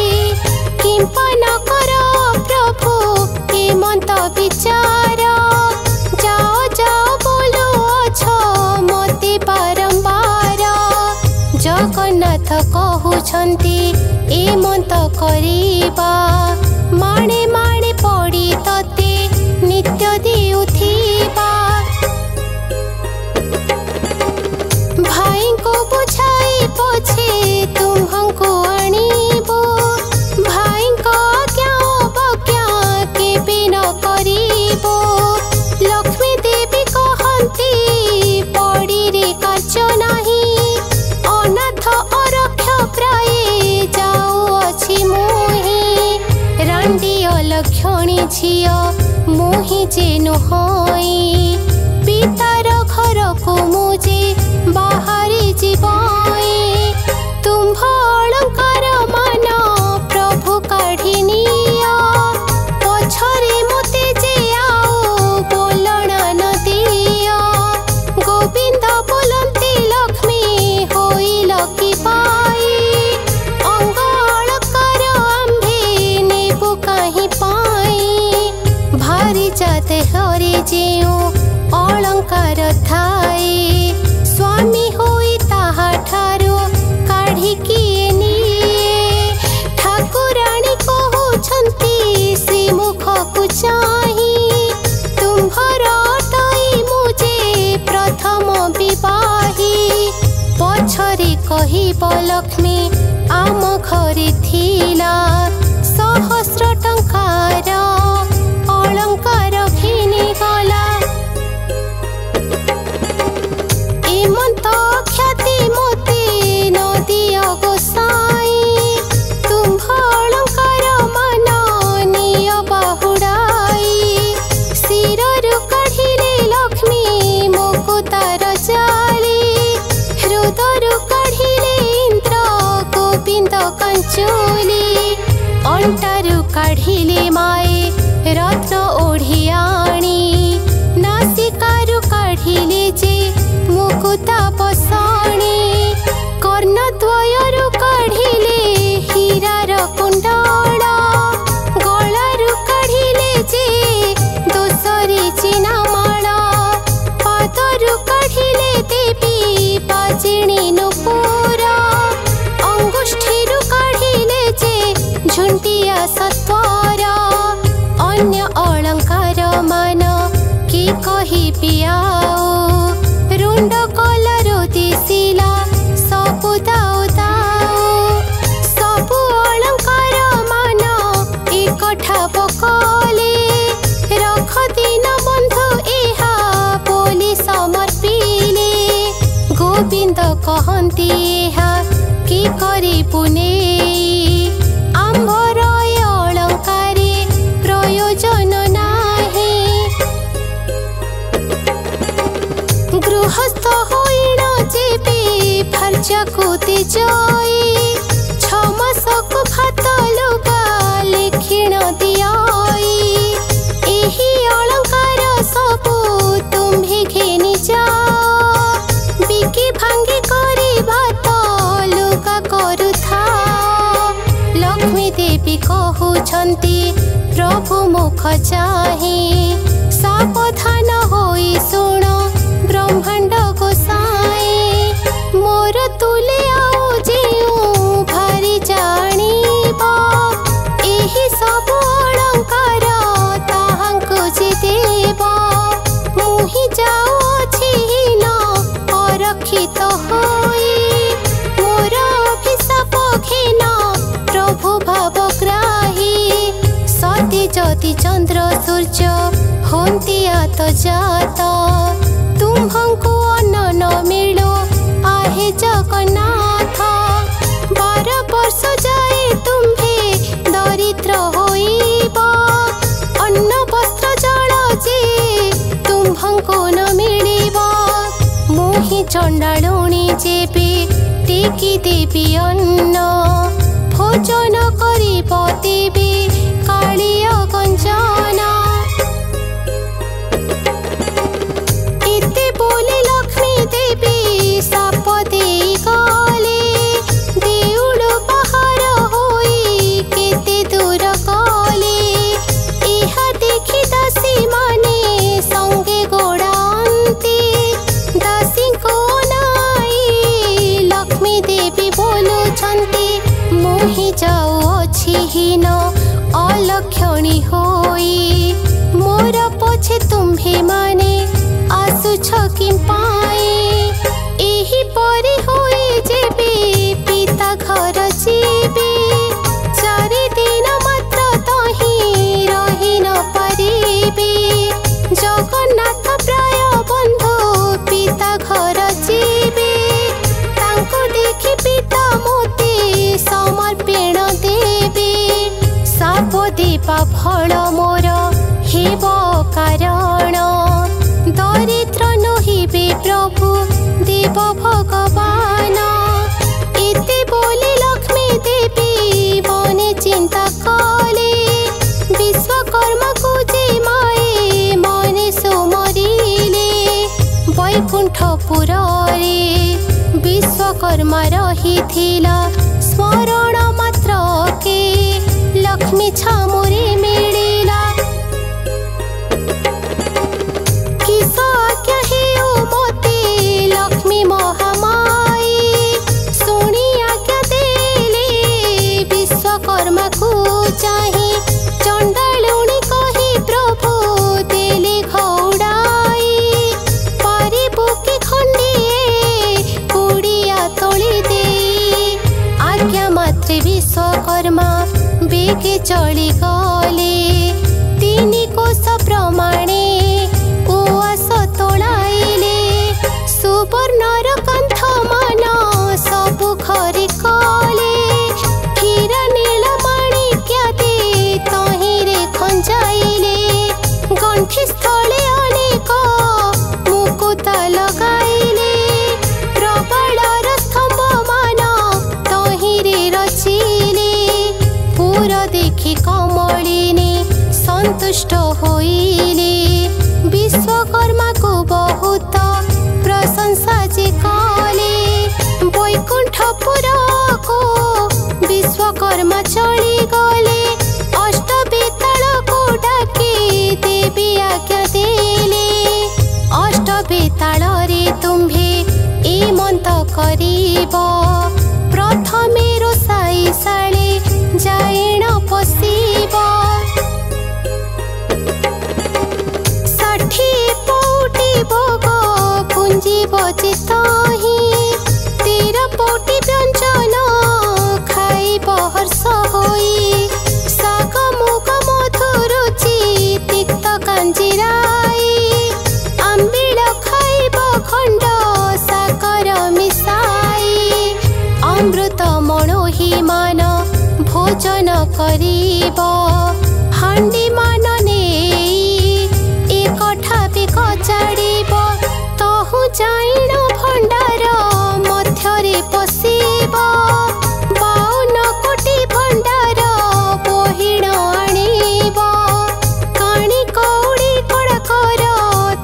A: किंपन कर प्रभु हेमंत विचार जाओ जाओ बोलो अछ मते बारंबार जगन्नाथ कहउछंती हेमंत करिबा माणे माणे पड़ी तते नित्य देउथिबा भाई को बुझाई पछे तुम्हको आनीबो भाई को क्या बक्या केबे न करिबो लक्ष्मी देवी कहंती पड़ी रे कार्य नाही अनाथ अरक्ष प्राय जाऊ अछि मोहि रांडी अलक्षणी झियो मोहि जे नुहई पितार घर को मुझे बाहरी जीवाई तुम्भ अलंकार मान प्रभु काढ़ी निया पछरे मते जे आओ बोलना न दिया गोविंद बोलंती लक्ष्मी होइल कि पाई अंग अलंकार आंभे नेबु काहि पाई भारी जाते हरे जेऊ अलंकार थाए स्वामी होई ताहा ठारो काढ़ी किए निये ठाकुराणी कहउछंती श्रीमुख को चाही तुम्भर अटई मुझे प्रथम विवाही पछरे कहिब लक्ष्मी आम घरे थिला सहस्र टंकार अलंकार घिनी गला हेमंत ख्याति मोते नदिया गोसाई तुम्भ अलंकार मान निय बाहुड़ाई शिररु काढ़िले लक्ष्मी मुकुतार जाली हृदयरु काढ़िले इंद्र गोविंद कंचुली अंटारु काढ़िले माए रत्न ओढ़ियाणी नासिकारु काढ़िले जे मुकुता बसाणी कर्णद्वयरु काढ़िले हीरार कुंडल गलारु काढ़िले जे दोसरी चिनामाळ पादरु काढ़िले देवी बाजिणी नुपुर अंगुष्ठीरु काढ़िले जे झुंटिया सत्वर अन्य अलंकार मान की कही पियाओ रुंड कलरु दिसिला सबु दाउ दाउ सबु अलंकार मान एकठा बकले रख दिन बंधु एहा बोली समर्पिले गोविंद कहंती एहा की करी पुने आंभर अलंकारे प्रयोजन नाही गृहस्थ होइण जेबे फर्जा कोते जाई छमासक भात लुगा लेखिण दियाई एही अलंकार सबु तुम्हे घेनी जाओ बिकी भांगी करी भात लुगा करुथा लक्ष्मी देवी कहउछंती प्रभु मुख चाही सावधान होई सुण ब्रह्मांड गोसाई मोर तुले आउ जेऊ भारी जाणीब एही सब अलंकार ताहांकु जे देव मुहि जाऊ अछि न अरक्षित होई मोर अभिशाप घेन प्रभु भावग्राही सती जति चंद्र सूर्य होंती आत जात तुम्हको अन्न न मिलो आहे जगन्नाथ 12 वर्ष जाए तुम्हे दरिद्र होइब अन्न वस्त्र जल जे तुम्हको न मिलिब मोहि चंडालुणी जेबे टेकी देवी अन्न भोजन करिब देवी कालिय गंजना इते बोले लक्ष्मी देवी साप देई गले विहीन अलक्षणी होई मोर पछे तुम्हे माने आसुछ कि पाए एही परी होई जेबे पिता घर जीवे चारि दिन मात्र तही रही न पारिबे जगन्नाथ प्राय बंधु पिता घर जीवे तांको देखि पिता मोते समर्पण देवे साप देवा फल मोर हेब कारण दरिद्र नहिबे प्रभु देव भगवान एते बोली लक्ष्मी देवी मने चिंता कले विश्वकर्मा को जे माए मने सुमरिले वैकुंठपुर रे विश्वकर्मा रहिथिला स्मरण मात्र के लक्ष्मी छामुरे मिलिला किस आज्ञा हेउ मोते लक्ष्मी महामाई सुनी आज्ञा देले विश्वकर्मा को चाही चंडालुणी कही प्रभु देले घौड़ाई पारिबु कि खंडिए कुड़िया तोली दे आज्ञा मात्रे विश्वकर्मा बेगे चली गले तीनी कोश प्रमाणे उआस तोलाइले सुवर्णर कंठ मान सबु घरे कले हीरा नील माणिक्य दे तहिरे खंजाइले गंठी स्थले अनेक मुकुता लगाइले प्रबलर स्तंभ मान तहिरे रचिले पुर देखि कमलिनी संतुष्ट होइले विश्वकर्मा को बहुत प्रशंसा जे कले वैकुंठपुर को विश्वकर्मा चली गले अष्ट बेताल को डाकी देवी आज्ञा देले अष्ट बेताल रे तुम्हे ए मंत करिब प्रथमे रोसाई शाले जाएण पशिब 60 पौटी भोग पुंजीब जेतहि 13 पौटी व्यंजन खाइब हर्ष होई शाग मुग मधुरुचि तिक्त कांजीराई आंबिल खाइब खंड साकर मिसाई अमृत मणोहि मान भोजन करिब हांडी मान नेई एक ठापे कचाड़िब तहु जाइण भंडार मध्यरे पशिब 52 कोटी भंडार बहिण आनिब काणी कौड़ी कड़कर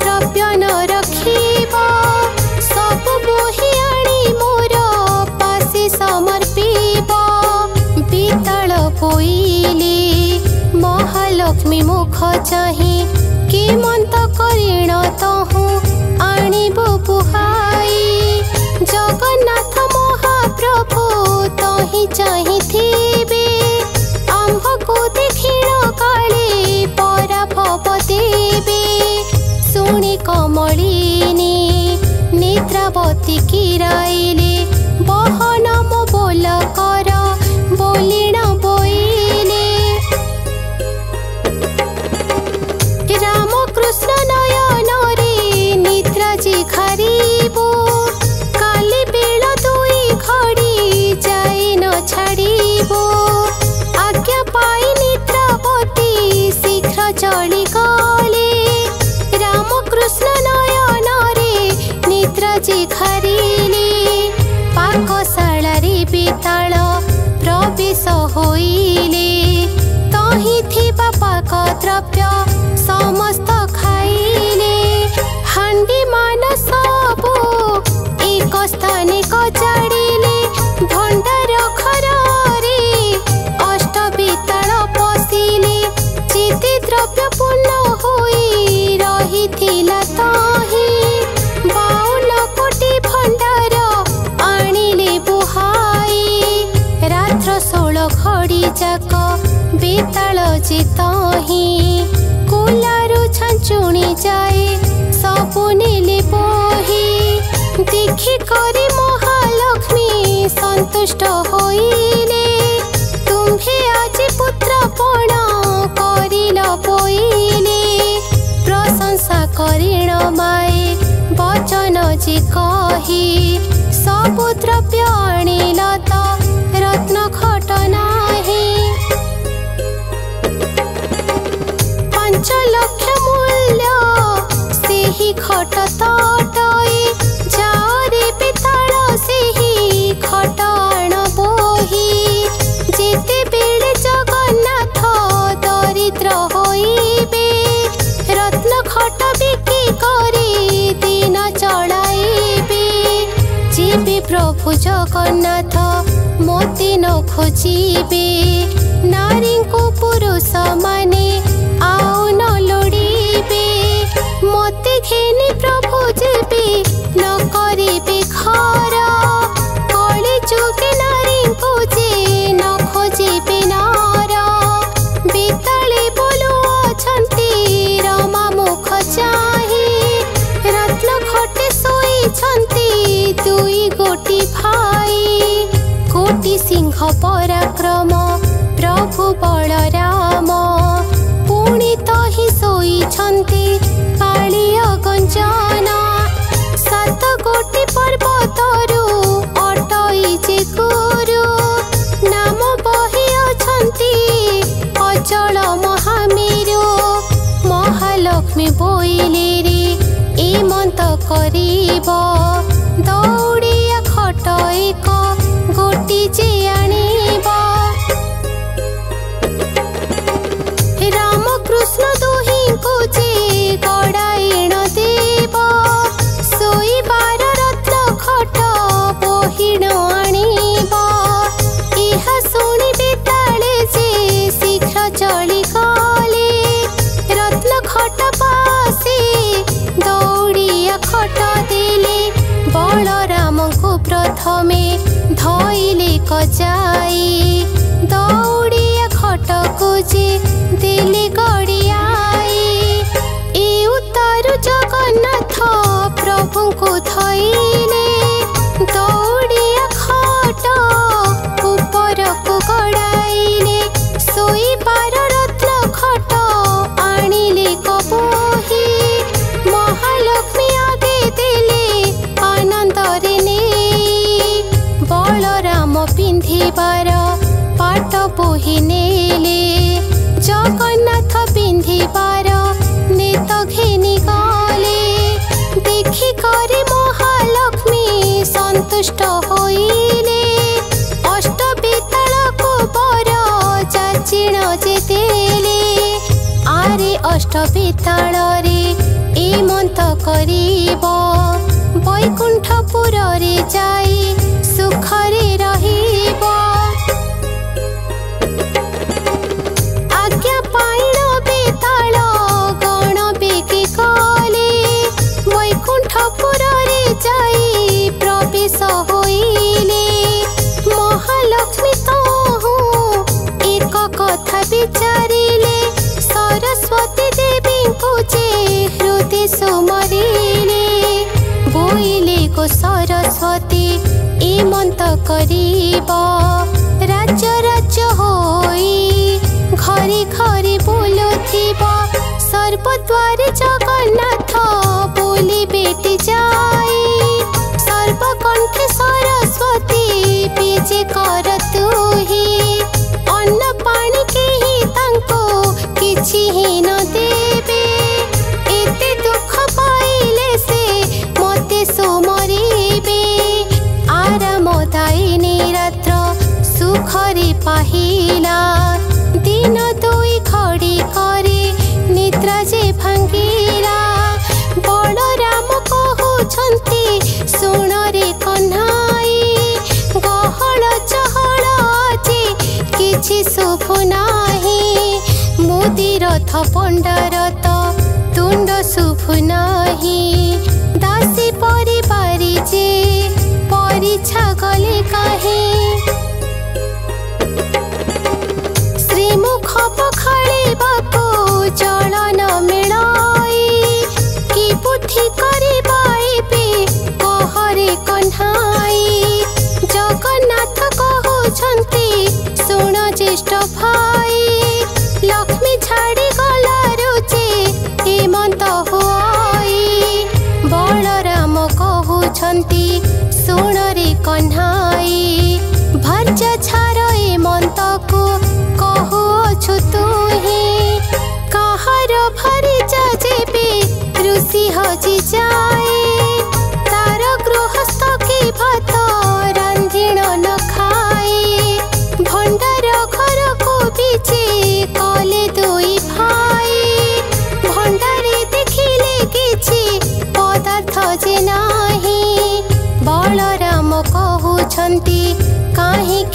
A: द्रव्य न रखिब सब बोही आनी मोर पासे समर्पिब बीताल बोइले महालक्ष्मी मुख चाही कि मंत करिण तहु आनिब बुहाई जगन्नाथ महाप्रभु तहि चाहिथिबे आम्भ को देखिण काले पराभव देबे सुनी कमलिनी निद्रावती किराइले बहन मो बोल कर बोलिण बोइले रामकृष्ण नयन रे निद्रा जी खारिबो काली बेल दुई घड़ी जाए न छाड़िबो आज्ञा पाई निद्रावती शीघ्र चली गले रामकृष्ण नयन रे निद्रा जी खारिले पाकशाला रे बेताल प्रवेश होइले तहि थिबा पाक द्रव्य समस्त खाइले हांडी मान सबु एक स्थाने कचाड़िले भंडार घर रे अष्ट बेताल पशिले जेते द्रव्य पूर्ण होई रहिथिला तहि 52 कोटी भंडार आनिले बुहाई रात्र 16 घड़ी जाक बेताल जितही कुलारू छांचुणी जाए सबु नीले बोही देखी करी महालक्ष्मी संतुष्ट होइले तुम्हे आज पुत्र पण करिल बोइले प्रशंसा करिण माए वचन जे कही सबु द्रव्य आनिल त रत्न खट नाही 5 लाख मूल्य सेही खट तटई जारे बेताल सेही खट आण बोही जेते बेले जगन्नाथ दरिद्र होइबे रत्न खट बिक्री करी दिन चलाइबे जीवे प्रभु जगन्नाथ मोती न खोजिबे नारी को पुरुष माने आओ न लोड़ीबे मोती घेनी प्रभु जेबे न करिबे घर कली जुगे नारी को जे न खोजिबे नार बेताले बोलु अछंती रमा मुख चाही रत्न खटे सोई छंती दुई गोटी भाई कोटि सिंह पराक्रम प्रभु बलराम पुणी तही सोई छंती कालिय गंजन 7 गोटी पर्वतरु अटई जे गुरु नाम बही अछंती अचल महामेरु महालक्ष्मी बोइले रे एमंत करिब दौड़िया खट एक गोटी जे आनिब रामकृष्ण दुही को जे गड़ाइण देव सोईबार रत्न खट बोहिण आनिब इहा शुणी बेताले जे शीघ्र चली गले रत्न खट पासे दौड़िया खट देले बलराम को प्रथमे धइले कजाई दौड़िया खट को जे देले गड़ियाई ए उतारू जगन्नाथ प्रभु को धइले दौड़िया खट ऊपर को गड़ाइले सोईबार रत्न खट आनिले कबोही महालक्ष्मी आगे देले आनंद रे ने बलराम पिंधिबार पाट बोही नेले जगन्नाथ पिंधिबार नेत घेनी गले देखी करे महालक्ष्मी संतुष्ट होइले अष्ट बेताल को बर जाचिण जे देले आरे अष्ट बेताल रे एमंत करिब वैकुंठपुर रे जाई सुखरे रहिब आज्ञा पाइण बेताल गण बेगे गले वैकुंठपुर रे जाई प्रवेश होइले महालक्ष्मी तहु एक कथा विचारिले सरस्वती देवी को जे हृदय सुमरिले बोइले को सरस्वती एमंत करिब राज्य राज्य होई घरे घरे बोलुथिब सर्वद्वारे जगन्नाथ बोली बेटी जाई सर्वकंठे सरस्वती बीजे कर तुही अन्न पानी केही तांको किछि ही न देबे एते दुख पाइले से मते सुमरिबे आरामदायिनी रात्र सुखरे पाहिला दिन दुई घड़ी करे निद्रा जे भांगिला बलराम कहउछंती सुण रे कन्हाई गहळ चहळ आजी किछि शुभ नाही मोदी रथ पंडारत तुंड शुभ नाही दासी परिवारी जे परिछा गले काहे श्रीमुख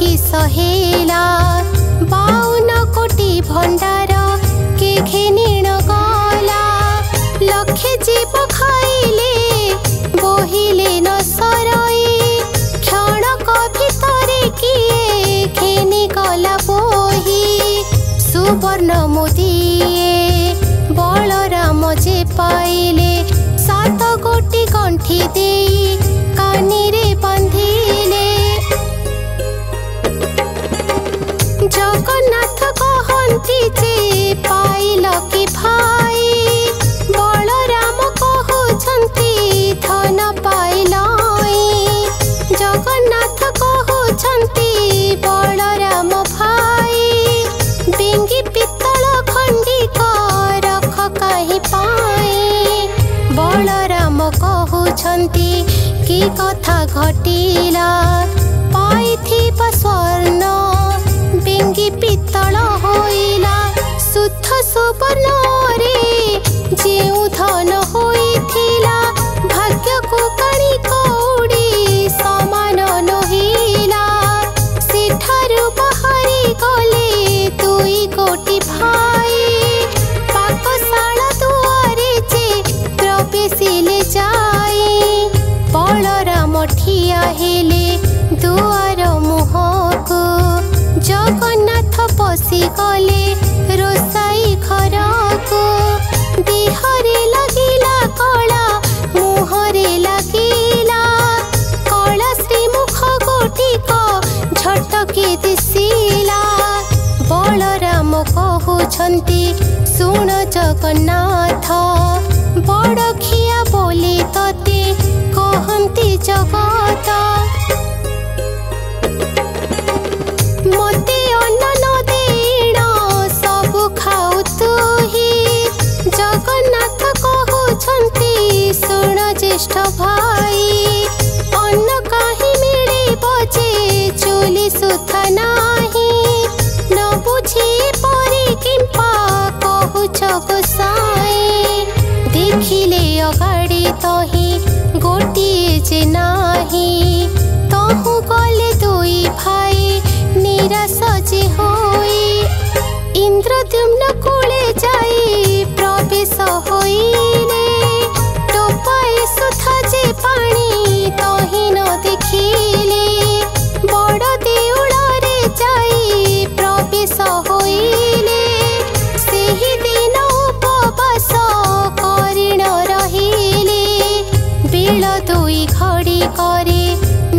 A: कि सहेला 52 कोटी भंडार के घेनिण गला लक्षे जीव खाइले बोहिले न सरई क्षणक भितरे किए घेनि गला बोही सुवर्ण मोदिए बलराम जे पाइले 7 कोटी गंठी देई कानी रे बांधिले जगन्नाथ कहती जे पाइल कि भाई बलराम कहउछंती धन पाइलाई जगन्नाथ कहउछंती बलराम भाई बेंगी पित्तल खंडिक रख काहि पाए बलराम कहउछंती कि कथा घटिला पाइथिबा स्वर्ण बेंगी पित्तल होइला शुद्ध सुवर्ण रे जेउ धन होइथिला भाग्य को काणी कौड़ी समान नहिला सेठारु बाहरी गले 2 कोटी भाई पाकशाला दुआरे जे प्रवेशिले जाई बलराम ठिया हेले दुआर मुहको जगन्नाथ पशि गले रोसाई घर को देहरे लगिला कला मुहरे लगिला कला श्रीमुख गोटिक झटके दिसिला बलराम कहउछंती सुन जगन्नाथ बड़ खिया बोली तते कहंती जगत मते अन्न न देण सब खाऊ तुही जगन्नाथ कहउछंती सुन ज्येष्ठ भाई अन्न काहि मिलिब जे चुली सुथा नाही न बुझी परि किंपा कहउछ गोसाई देखिले अगाड़ी तही गोटिए जे नाही तहु गले 2 भाई निराश जे होई इंद्रद्युम्न कूले जाई प्रवेश होइले टोपाए सुथा जे पानी तही न देखिले बड़ देउल रे जाई प्रवेश होइले सेही दिन उपवास करिण रहिले बेल 2 घड़ी करे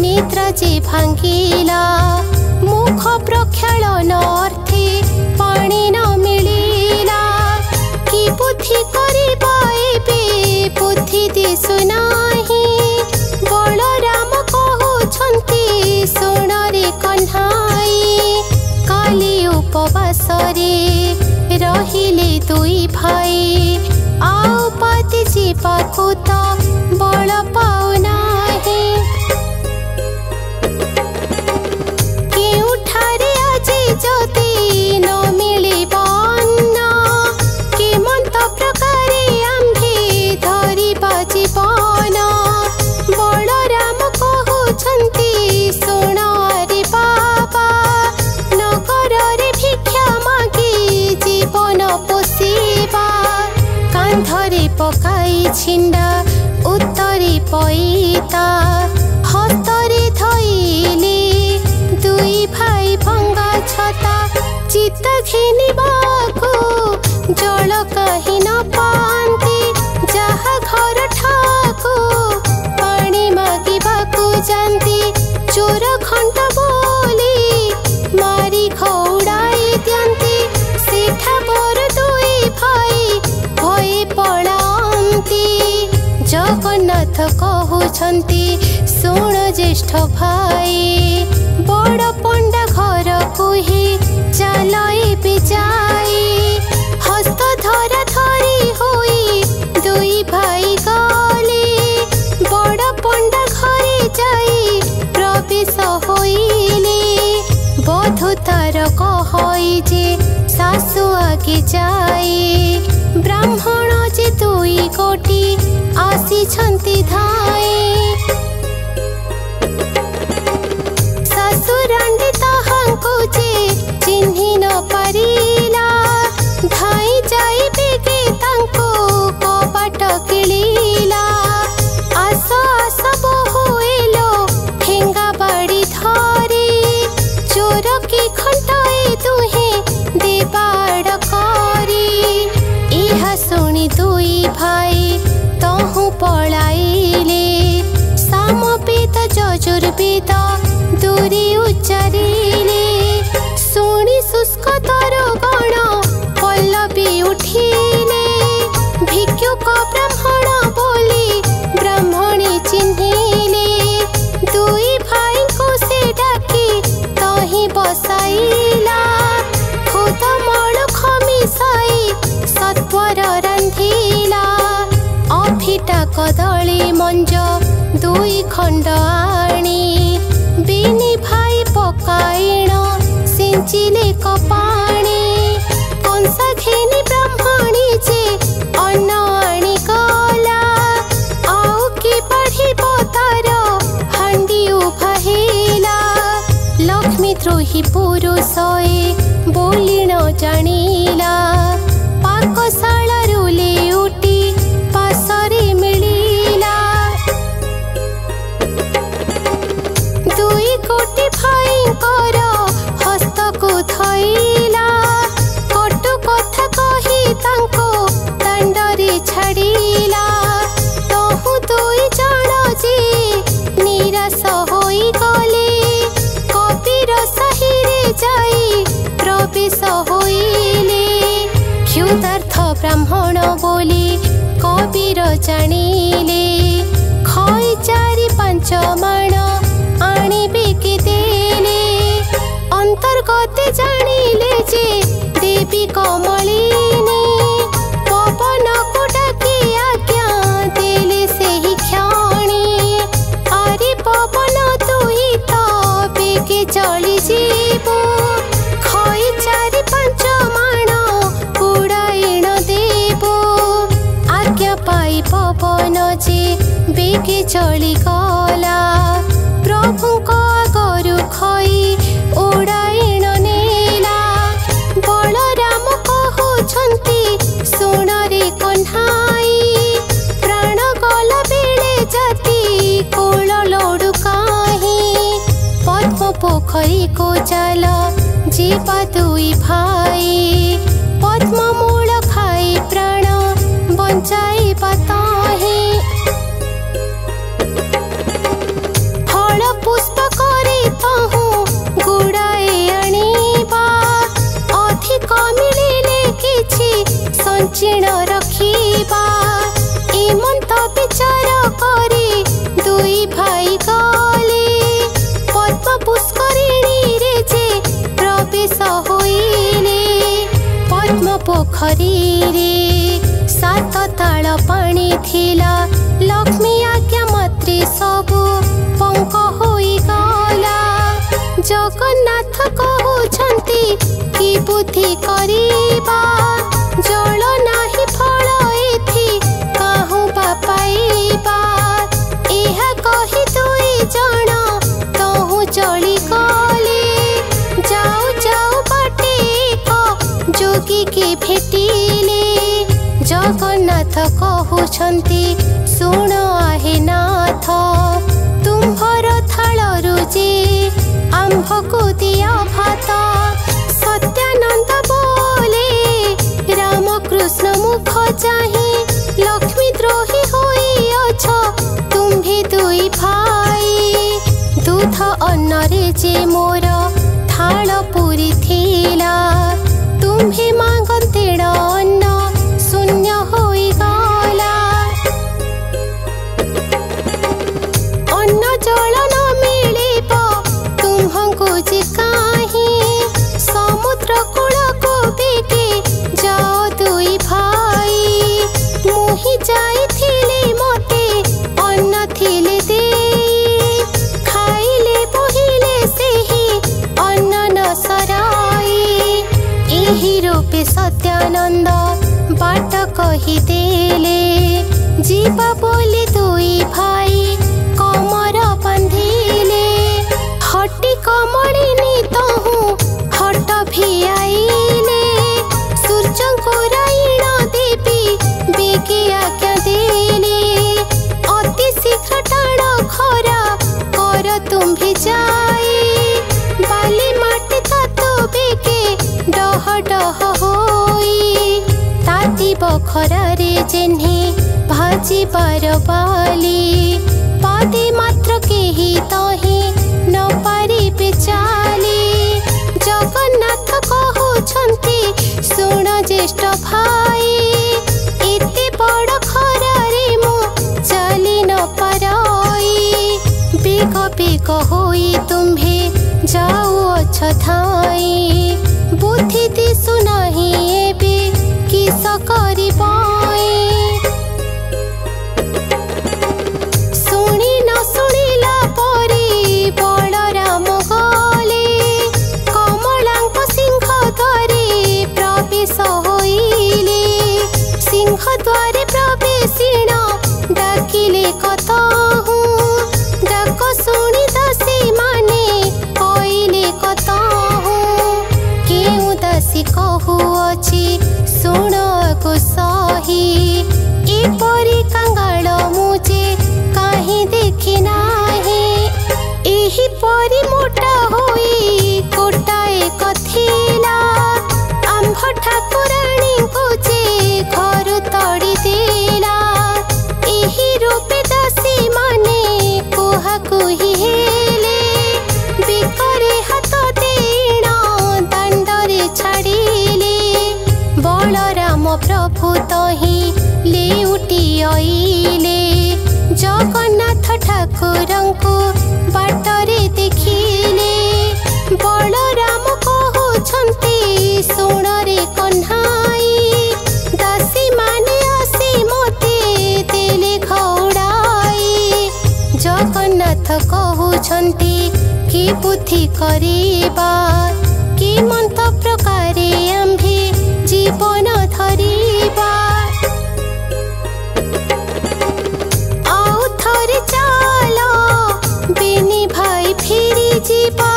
A: निद्रा जे भांगिला मुख प्रक्षालन अर्थे पानी न मिलिला कि बुद्धि करिबा एबे बुद्धि दिसु नाही बलराम कहउछंती सुन रे कन्हाई काली उपवास रे रहिले 2 भाई आउ पाति जीवाकु त बल पाउ नाही केउठारे आजी जति न मिलिब अन्न केमंत प्रकारे आम्भे धरिबा जीवन बलराम कहउछंती सुन रे बाबा नगर रे भिक्षा मागी जीवन पोषिबा कांधरे पकाई छिंडा उत्तरे पैता हस्तरे धइले 2 भाई भंगा छता चित्त घिनिबाको जल कहीं न पाती जहा घर ठाको पानी मागिबाको जानती चोर घंट बोली मारी खौड़ाई दियंती सेठा बर 2 भाई भय पड़ांती जगन्नाथ कहउछंती सुन ज्येष्ठ भाई बड़ पंडा घर को ही चलई बिजाई हस्त धरा धरी होई 2 भाई गले बड़ पंडा घरे जाई प्रवेश होइले बधु तार कहई जे सासु आगे जाई ब्राह्मण जे 2 कोटी आसी छंती धाई सासु रांडी बिद दूरी उच्चारिले शुणी शुष्क तर गण पल्लवी उठिले भिक्षुक ब्राह्मण बोली ब्राह्मणी चिन्हिले दुई भाई को से डाकी तही बसाइला खुद मल खमिसाई सत्वर रांधिला अफिटा कदली मंज दुई खंड आनी बिनी भाई पकाइण सिंचिले कपाणी कंसा घेनी ब्राह्मणी जे अन्न आनी गला आउ की बढ़ी तार हांडी उभाहिला लक्ष्मी द्रोही पुरुषए बोली न जानिला पाकशाला रुले उठी पासरे मिलिला दुई कोटी भाई कर हस्त को धइला कटु कथा कही तांको दंडरे छाड़िला तहु दुई जण जे निराश होई गले कबीर साहिरे जाई प्रवेश होइले क्षुधार्थ ब्राह्मण बोली कबीर जानिले खई चारि पांच माण आनिबे के देले अंतर्गते जानिले जे देवी कमलिनी पवन को डाकी आज्ञा देले सेहि क्षणी आरे पवन तुही तो बेगे चली जीवो खई चारि पांच माण उड़ाइण देबो आज्ञा पाई पवन जे बेगे चली गला प्रभुक आगरु खई उड़ाइण नेला बलराम कहउछंती सुण रे कन्हाई प्राण गला बेले जाति कोल लोडु काहे पद्म पोखरी को चल जीवा दुई भाई पद्म मूल खाई प्राण बंचाई बताहे फल पुष्प करे तहु गुड़ाए आनिबा अधिक मिलिले किछि संचीर्ण रखिबा एमंत विचार करी दुई भाई गले पद्म पुष्करिणी रे जे प्रवेश होइले पद्म पोखरी रे सात ताल पानी थिला लक्ष्मी आज्ञा मात्रे सबु पंक होई गला जगन्नाथ कहउछंती कि बुद्धि करिबा जल नाही फल एथि काहु बा पाइबा एहा कहि दुई जण तहु चली गले जाऊ जाऊ बाटे को जोगी के भेटिले जगन्नाथ कहउछंती सुण आहे नाथ तुम्भर थालरु जे आंभ को दिया भात सत्यानंद बोले रामकृष्ण मुख चाहे लक्ष्मी द्रोही होई अछ तुम्भे दुई भाई दूध अन्न रे जे मोर थाल पूरी थिला तुम्भे मागंतेण अन्न शून्य होई गला अन्न जल न मिलिब तुम्हंको जे काहे समुद्र कूल को बेगे जाओ दुई भाई मुहि जाइथिले मते अन्न थिले दे खाइले बहिले सेहि अन्न न सराई एहि रूपे सत्यानंद बाट कही देले जीवा बोली दुई भाई कमर बांधिले हटी कमलिनी तहु हट भियाइले सूर्य को राइण देवी बेगे आज्ञा देले अति शीघ्र टाण खरा कर तुम्भे जाए बाली माटी तातो बेगे डह डह होई ताती बखरा रे जेन्हे भाजी बार बाली पादे मात्र केही तही थाई बुद्धि दिसु नाही एबे किस करिबाई शुणी न शुणिला परी बलराम गले कमलांक सिंह द्वारे प्रवेश होइले सिंह द्वारे प्रवेशिण डाकिले कतहु डाक शुणी दासी माने कइले कतहु केउ दासी कहुअछि शुण को सही एपरि कांगाल मुझे काहे देखि नाही एही परि मोटा होई गोटाए कथिला आंभ ठाकुराणी को जे घर तड़ी देला एही रूपे दासी माने कुहा कुही हेले बिकरे हाथ देण दांडरे छाड़िले बलराम प्रभु तही लेउटी आइले जगन्नाथ ठाकुरंको बाटरे देखिले बलराम कहुछन्ति शुणरे कन्हाई दासी माने आसी मोते देले घौड़ाई जगन्नाथ कहुछन्ति कि बुद्धि करिबा कि मंत प्रकारे आम्भे जीवन धरिबा आउ थरे चाल बेनी भाई फेरी जीवा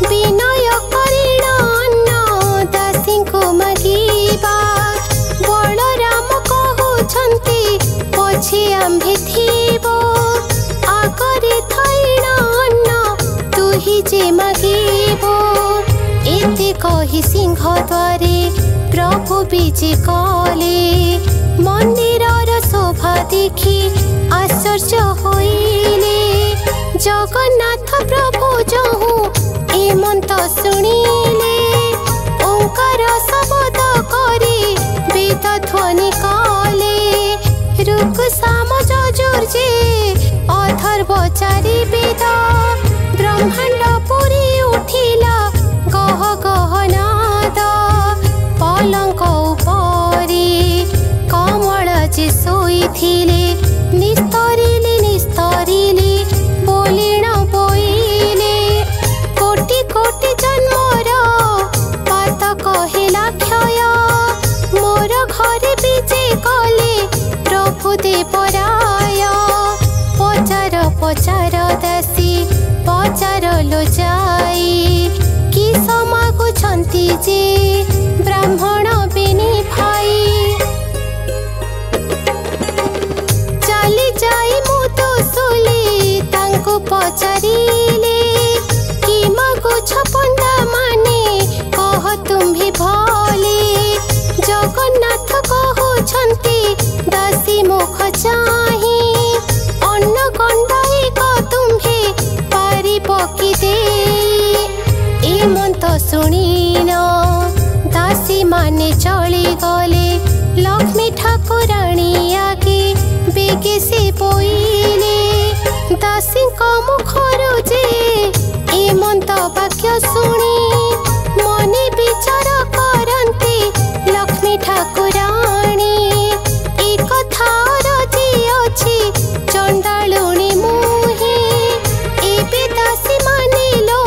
A: विनय करिण अन्न दासी को मागिबा बलराम कहुछन्ति पछि आम्भे थिबो आगरे थैण अन्न तुही जे मागिबो एते कहि सिंह द्वारे प्रभु विजे कले मंदिरर शोभा देखि आश्चर्य होइले जगन्नाथ प्रभु जहु एमंत शुणिले ओंकार शब्द करी वेद ध्वनि कले रुक साम यजुर जे अथर्व चारि वेद ब्रह्मांड पुरी उठिला गह गह नाद पलंक उपरे कमल जे शोइथिले निस्तरिले निस्तरिले बोलिण बोइले कोटि कोटि जन्मर पातक हेला क्षय मोर घरे विजे कले प्रभु देवराय पचार पचार दासी पचार लो जाई कि समागुछन्ति जे ब्राह्मण बेनी भाई चली जाई मुतो सुली तांको पचारिले कि मागुछ पंडा माने कह तुम्ही भले जगन्नाथ कहुछन्ति दासी मुख चाही अन्न गंडाई क तुम्हे पारिब कि दे एमंत शुणिन दासी माने चली गले लक्ष्मी ठाकुराणी आगे बेगे से बोइले दासी मुखरु जे एमंत वाक्य शुणी मने विचार करन्ते लक्ष्मी ठाकुराणी एक थार जे अछि चंडालुणी मुहे एबे दासी मानिलो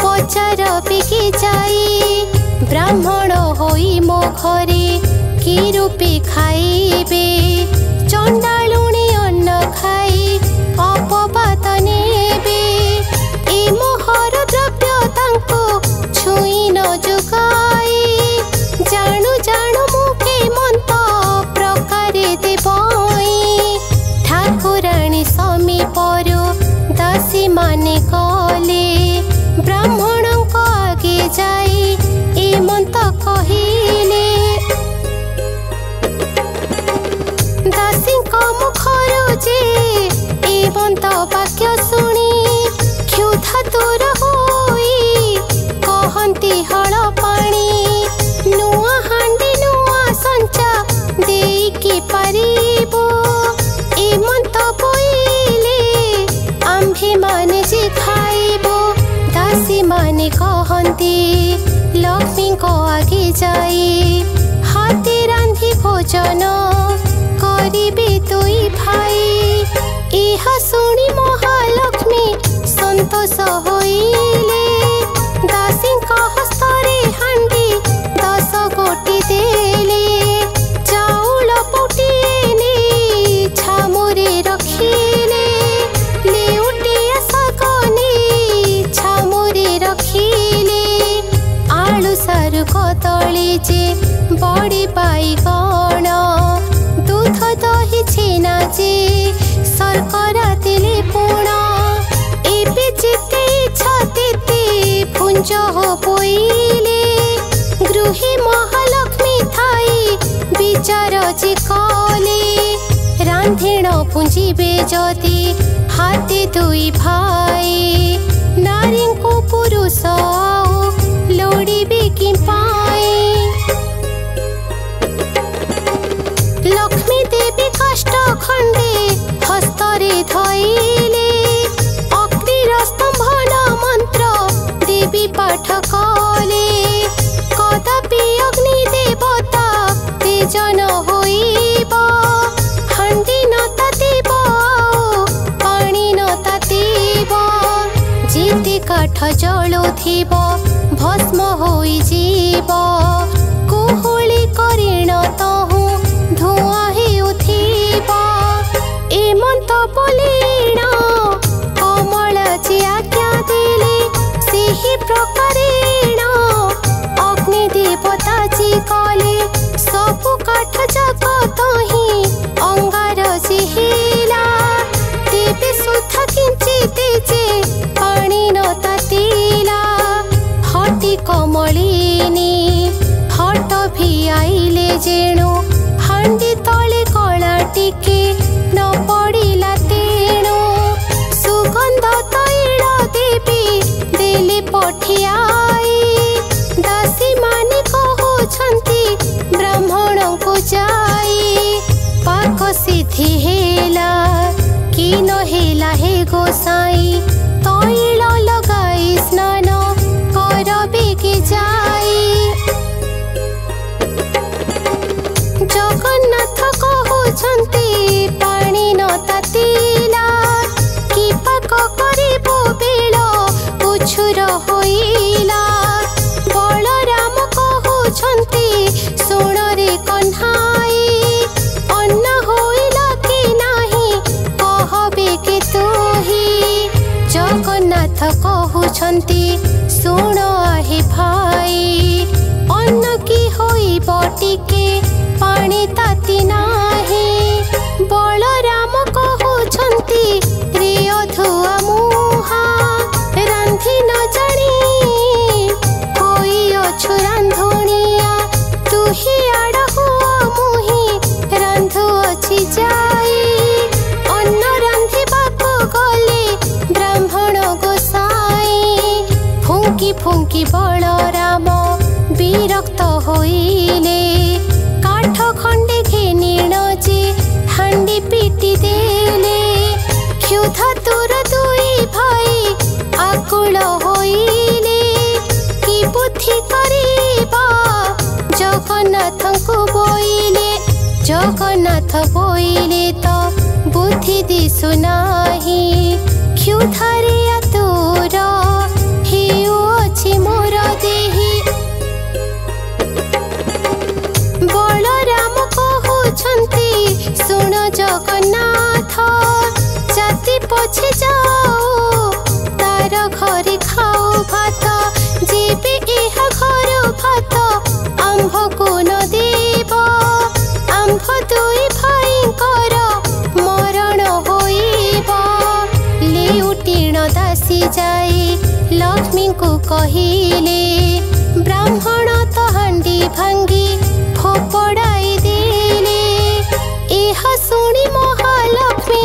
A: पचार बेगे जाई ब्राह्मण होई मो घरे कि रूपे खाइबे चंडालुणी अन्न खाई अपवाद नेबे ए मोहर द्रव्य तांको छुई न जुगाई जाणु जाणु मुखे मंत प्रकारे देबई ठाकुराणी समीपरु दासी माने कले ब्राह्मण आगे जाई एमंत कहिले दासी माने कहती लक्ष्मी को आगे जाए हाथे रांधि भोजन करिबे दुई भाई। यह शुणी महालक्ष्मी संतोष होइले दासी हस्तरे हांडी 10 गोटी देले चाउल पुटिए ने छामुरे रखिले लेउटिया सगनी छामुरे रखिले आलू सारू कदली जे बड़ी बाइगण दूध दही छेना जे शर्करा दिले पूर्ण एबे जेते इच्छा तेते पुंज हो पइले गृही महालक्ष्मी थाई विचार जे कले रांधिण पुंजिबे जदि हाथे दुई भाई नारी को पुरुष लोड़िबे कि पाए। लक्ष्मी देवी काष्ठ खंडे हस्तरे धइले अग्निर स्तंभन मंत्र देवी पाठ कले कदापि अग्नि देवता तेजन होइब हांडी न तातिब पानी न तातिब जेते काठ जळुथिब भस्म होई जीव कोहुली करिण तहु धुआं हेउथिब एमंत बोलिण कमल जे आज्ञा देले सेही प्रकारेण अग्नि देवता जे कले सबु काठ जगत ही अंगार जे हेला तेबे सुद्धा किंचित जे पानी न तातिला हटी कमलिनी हट भी आइले जेणु हांडी तले कला टिके न पड़िला तेणु सुगंध तैल देवी देले पठियाई दासी माने कहउछंती ब्राह्मण को जाई पाक सिद्धि हेला कि न हेला हे गोसाई तैल लगाई स्नान करबे के जाई। जगन्नाथ कहउछंती पानी न तातिला कि पाक करिबो बेल उछुर होइला बलराम कहउछंती सुण रे कन्हाई अन्न होइला कि नाही कहबे के तोही। जगन्नाथ कहउछंती सुण आहे भाई अन्न की होइब टिके पानी ताती नाही बलराम कहउछंती रे अधुआ मुहा रांधि न जानी होई अछु रांधुनिया तुही आड़हु मुही रांधु अछि जाई अन्न रांधिबाको गले ब्राह्मण गोसाई फुंकी फुंकी बलराम विरक्त होइले काठ खंडे घेनिण जे हांडी पिटी देले क्षुधा तुर दुई भाई आकुल होइले कि बुद्धि करिबा जगन्नाथ को बोइले जगन्नाथ बोइले तो बुद्धि दिसु नाही क्षुधारे आतुर हेउ अछि मोर देही। बलराम कहउछंती सुण जगन्नाथ जाति पछे जाओ तार घरे खाओ भात जेबे एह घर भात आंभ को न देव आंभ दुई भाईंकर मरण होइब लेउटिण दासी जाए लक्ष्मी को कहिले ब्राह्मण तो हांडी भांगी फोपड़ाई देले एह शुणी महालक्ष्मी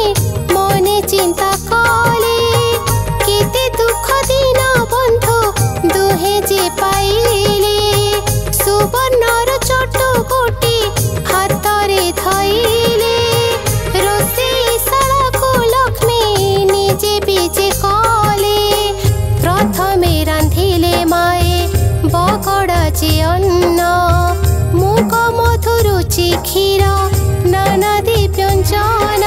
A: मने चिंता कले केते दुख दिन बंधु दुहे जे पाइले सुवर्णर चटु गोटी हातरे धइले रोषेईशाला को लक्ष्मी निजे बीजे कले प्रथमे रांधिले बगड़ा जे अन्न मुग मधुरुचि क्षीर नानादि व्यंजन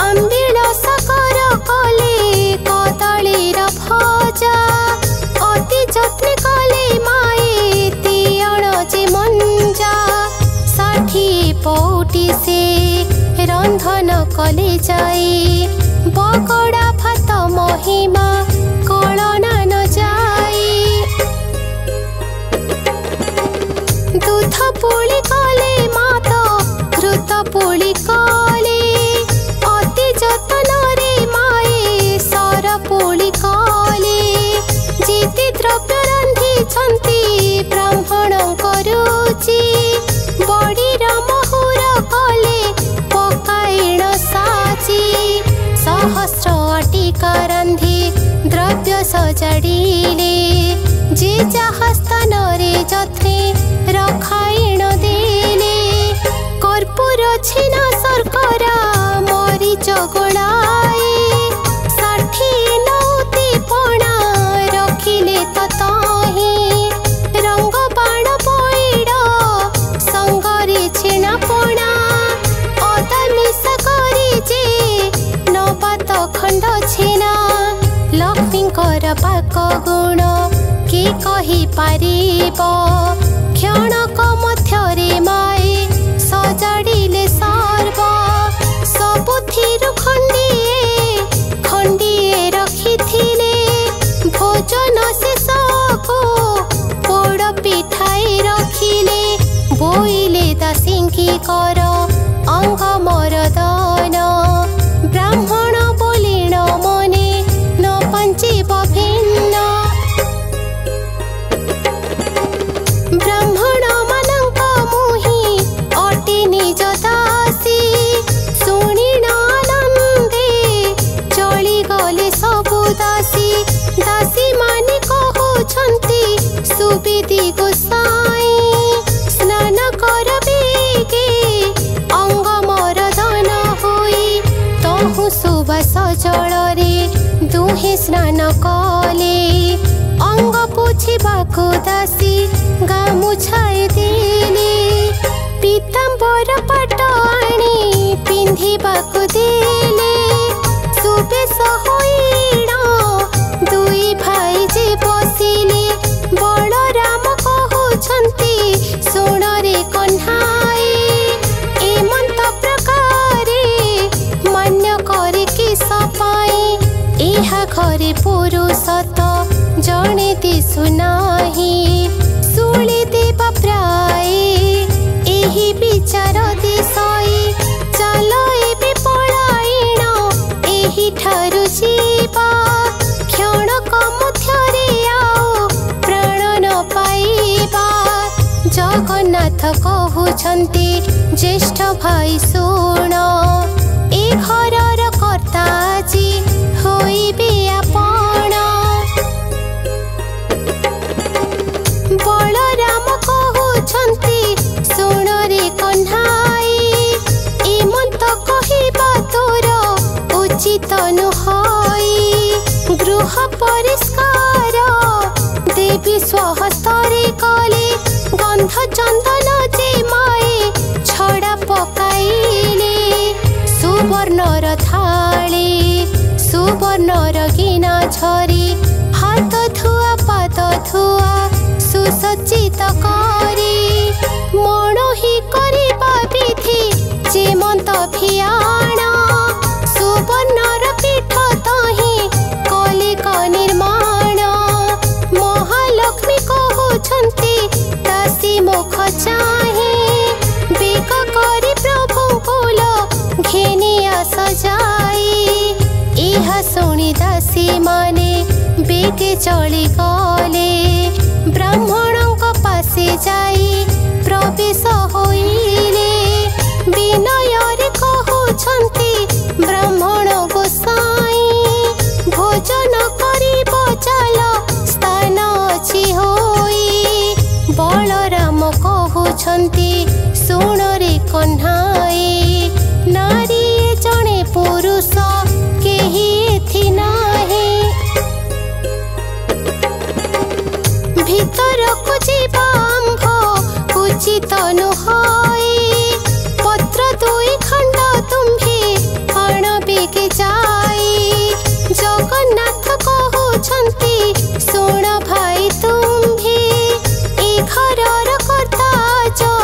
A: आंबिल साकर कले कदलीर भजा अति जत्न कले माए तियण जे मंजा 60 पौटी से रंधन कले जाई बगड़ा भात महिमा कलना न जाई दूध पुली कले मात घृत पुली कले अति जतन रे माए सर पुली कले जीति द्रव्य रांधि छंती ब्राह्मण करुची बड़ीर महुर कले पकाइण साची सहस्र अटिका रांधि द्रव्य सजाड़िले जे जहा स्थान रे जत्ने रखाइण देले कर्पूर छिना शर्करा मरीच गोलाए 60 नौती पणा रखिले ततही रंग बाण पइड संगरे छिना पणा अदा मिसा करी जे नबात खंड छिना लक्ष्मीकर पाक गुण कि कहि पारिब क्षणक मध्यरे माए सजाड़िले सर्व सबुथिरु खंडिए खंडिए रखिथिले भोजन शेषको पोड़ पिठाई रखिले बोइले दासिंकी कर अंग मरदन ब्राह्मण बोलिण मने न पंचिब भिन्न ब्राह्मण मानक मुहि अति निज दासी शुणिण आनंदे चली गले सबु दासी दासी माने कहउछंती सुविधि गोसाई स्नान कर बेगे अंग मरदन होई तहु सुबास जल रे दुहे स्नान कले अंग पोछिबाको दासी गामुछाए देले पीतांबर पाट आनी पिंधिबाको देले सुबेश होइण दुई भाई जे बसिले बलराम कहउछंती सुण रे कन्हाए एमंत प्रकारे मान्य करे कि सपाई एहा घरे पुरुषत जणे दिसुनाही शुली देवा प्राय एही विचार दिशई चल एबे पलायिण एही ठारु जीवा क्षणक मध्यरे आओ प्राण न पाइबा जगन्नाथ कहउछंती ज्येष्ठ भाई सुण ए घरर कर्ता जी होइबे आपण बलराम कहउछंती सुण रे कन्हाई एमंत कहिबा तोर उचित नुहई गृह परिष्कार देवी स्वहस्तरे कले गंध चंदन जे माए छड़ा पकाइले सुवर्णर थाली सुवर्णर गिना झरी हाथ धुआ पाद धुआ सुसज्जित करी मणोहि करिबा विधि जेमंत भियाण सुवर्णर पीठ तही कलिक निर्माण महालक्ष्मी कहउछंती दासी मुख चाहे बेग करी प्रभु कुल घेनिया सजाई एहा शुणी दासी माने बेगे चली गले ब्राह्मणक पासे जाई प्रवेश होइले विनय रे कहउछंती ब्राह्मण गोसाई भोजन करिब चल स्थान अछि होई बलराम कहउछंती सुण रे कन्हाई नारी जणे पुरुष केही एथि नाही भीतर उचित नुहई पत्र दुई खंड तुम्भे आण बेगे जाई जगन्नाथ कहउछंती सुण भाई तुम्भे ए घरर कर्ता जो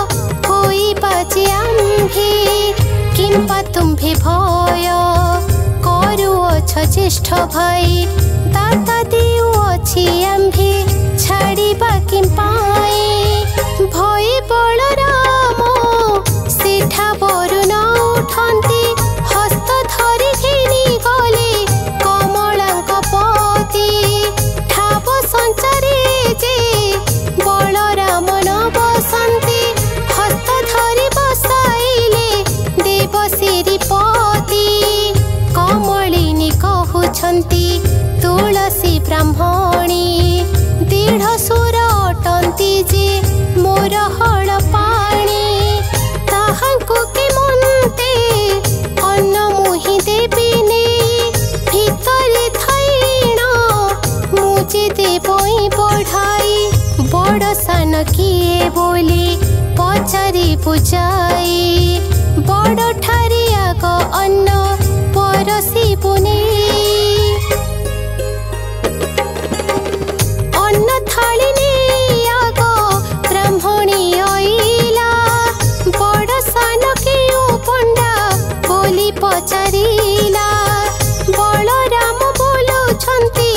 A: होई बाजे आम्भे किंपा तुम्भे भय करुअछ ज्येष्ठ भाई दाता देउअछि आम्भे छाड़िबा किंपाए भय बलराम सेठा बरुण उठंती हस्त धरि घिनी गले कमलांक पति ठाव संचारे जे बलराम न बसंती हस्त धरि बसाइले देवश्री पति कमलिनी कहउछंती तुलसी ब्राह्मणी दृढ़ सुर अटंती जे मोर हल पाणी ताहांकु के मनते अन्न मुहि देबिने भितरे थैण मुझे देबई बढ़ाई बड़ सान किए बोली पचारि बुझाई बड़ ठारे आग अन्न परसी बुने अन्न थाली ने आग ब्राह्मणी आइला बड़ सान केउ पंडा बोली पचारिला बलराम बोलुछंती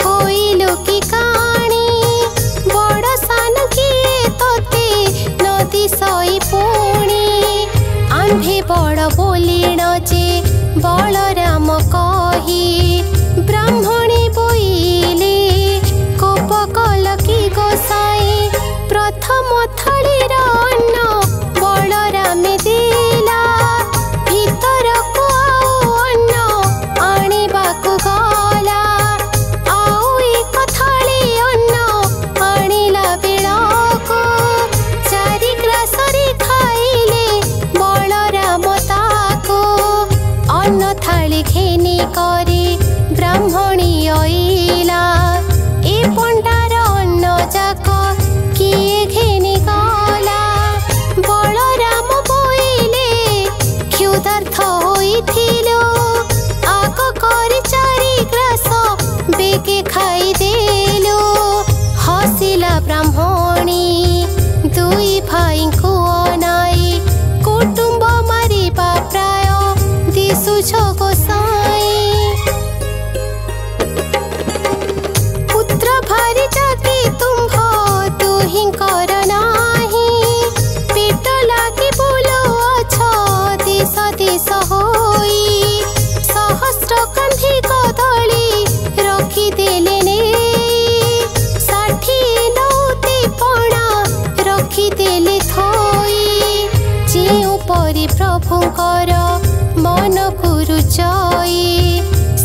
A: होइलु कि काणी बड़ सान किए तोते नदी सई पुणी आम्भे बड़ बोलिण जे बलराम कही ब्राह्मणी बोइले कोप कल कि गोसाई प्रथम थालीर अन्न बलराम देला भीतर को आउ अन्न आनिबाकु गला आउ एक थाली अन्न आनिला बेळको चारि ग्रासरी खाइले बलराम ताको अन्न थाली घेनी करे ब्राह्मणी आइला ए पंडार अन्न जाक किए घेनी गला बलराम बोइले क्षुधार्थ होइथिलो आग करी चारि ग्रास बेगे खाई देलो हसिला ब्राह्मणी दुई भाई को अनाई कुटुंब मारिबा प्राय दिसुछ गोसाई पुत्र भारी जाति तुम्भ तुहि कर नाही पेट लागी बोलो अछ देश देश होई सहस्र कंधी कदली रखी देले ने 60 नौती पणा रखी देले थोई जेउ परि प्रभुकर मन गुरुचई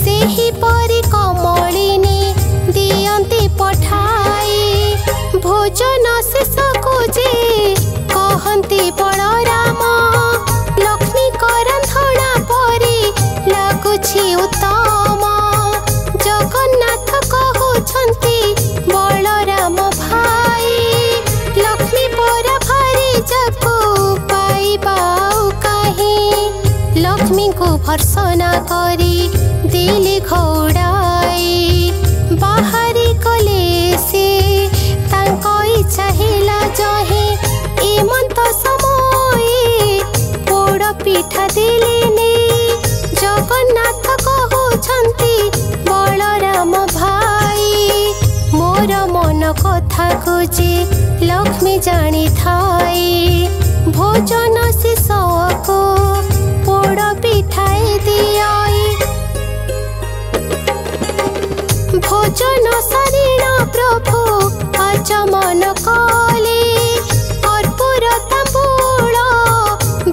A: सेही परि कमलिनी दियंती पठाई भोजन शेष को जे कहंती बलराम लक्ष्मी करंधणा परि लागुछि उत्तम जगन्नाथ कहउछंती बलराम भाई लक्ष्मी पर भारी जाको पाइबा काहे लक्ष्मी को भर्सना करी दिले घौड़ाई बाहरी कले से तांको इच्छा हेला जहे एमंत समय पोड़ पिठा दिले ने जगन्नाथ कहउछंती बलराम भाई मोर मन कथा को जे लक्ष्मी जानी थाई भोजन शेष को पोड़ पिठाई दियाई भोजन सारिण प्रभु आचमन कले कर्पूर तांबूल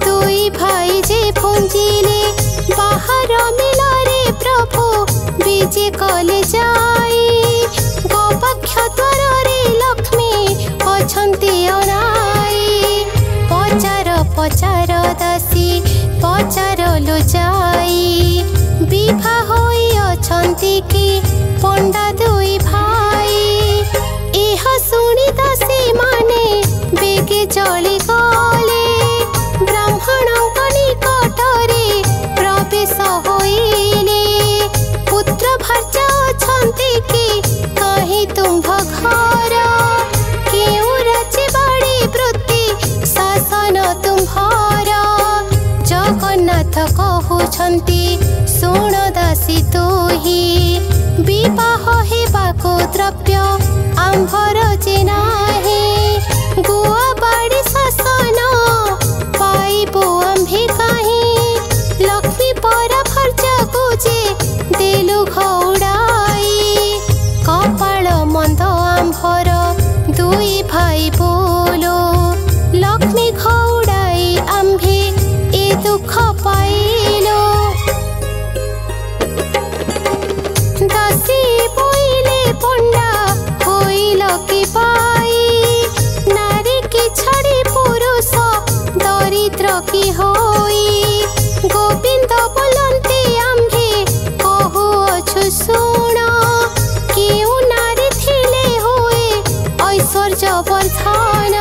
A: दुई भाई जे पुंजिले बाहर मिलरे प्रभु विजे कले जाई गोपाक्ष द्वार रे लक्ष्मी अछंती अनाई पचार पचार दासी पचार लो जाई विवाह होई अछंती की पंडा दुई भाई एह सुनी दासी माने बेगे चली कहउछन्ति सुण दासी तोही विवाह हेबाको द्रव्य आम्भर जेनाहे गुआ बाड़ी शासन पाइबो आम्भे काहे लक्ष्मी पर खर्चा गुजे देलु घौड़ाई कपाल मंद आम्भर दुई भाई बोलो लक्ष्मी घौड़ाई आम्भे ए दुख पाइलो दासी बोइले पंडा होइल कि पाई नारी की छड़ी पुरुष दरिद्र की होई गोविंद बोलते आम्भे कहुअछु सुण केउ नारी थिले होए ऐश्वर्य वर्धन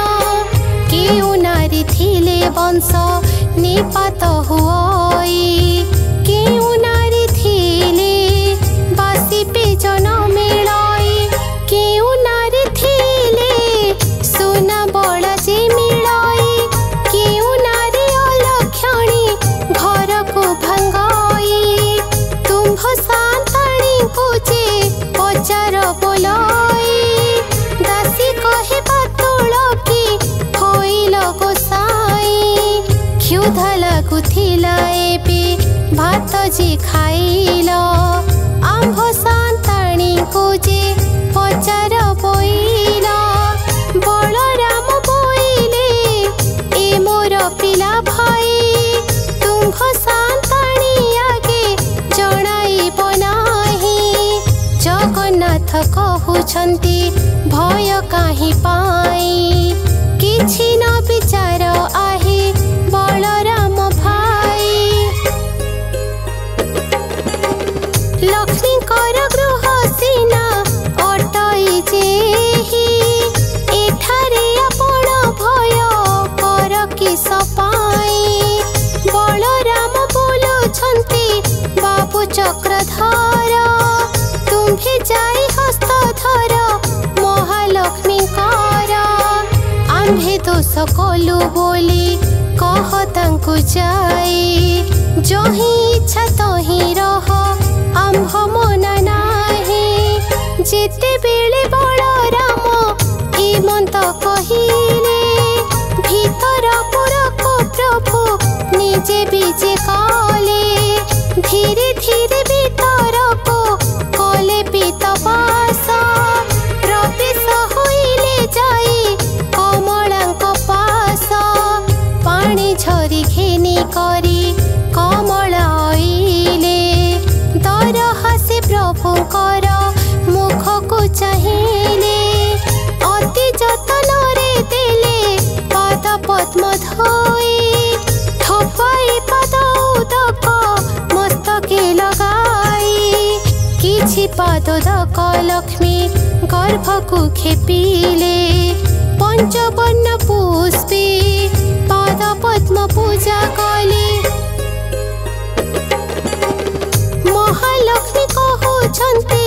A: केउ नारी थिले वंश निपात हुई केउ नारी थिले बासी पेजन मिलाई केउ नारी थिले सुना बड़ा जे मिलाई केउ नारी अलक्षणी घर को भंगाई तुम्भ सांताणी को जे पचार बोलाई दासी कहे बातुल की होइल गोसाई क्षुधा लागुथिला एबे भात जे खाइल आम्भ सांताणी को जे पचार बोइल बलराम बोइले ए मोर पिला भाई तुम्भ सांताणी आगे जणाइब नाही जगन्नाथ कहउछन्ति भय काहे पाई किछि न विचार आहे बलराम भाई लक्ष्मी कर गृह सीना अटई जेहि एठारे आपण भय कर किस पाई बलराम बोलुछन्ति बाबू चक्रधर तुम्भे जाई हस्तधर महालक्ष्मी कर आम्भे दोष कलु बोली कह तांकु जाई जही इच्छा तही रह आम्भ मना नाही जेते बेले बलराम हेमंत कहिले भीतर पुरक प्रभु निजे बीजे काले धीरे धीरे भीतर को कले पीतवास प्रवेश होइले जाई कमलांक पास पानी झरी घेनी करी कमला आइले दर हासे प्रभु कर मुख को चाहिए अति जतन रे देले पाद पद्म धोई थपाई पाद उदक मस्तके लगाई किछि पाद उदक लक्ष्मी गर्भ को खेपिले पंचवर्ण पुष्पे पाद पद्म पूजा कले महालक्ष्मी कहउछन्ति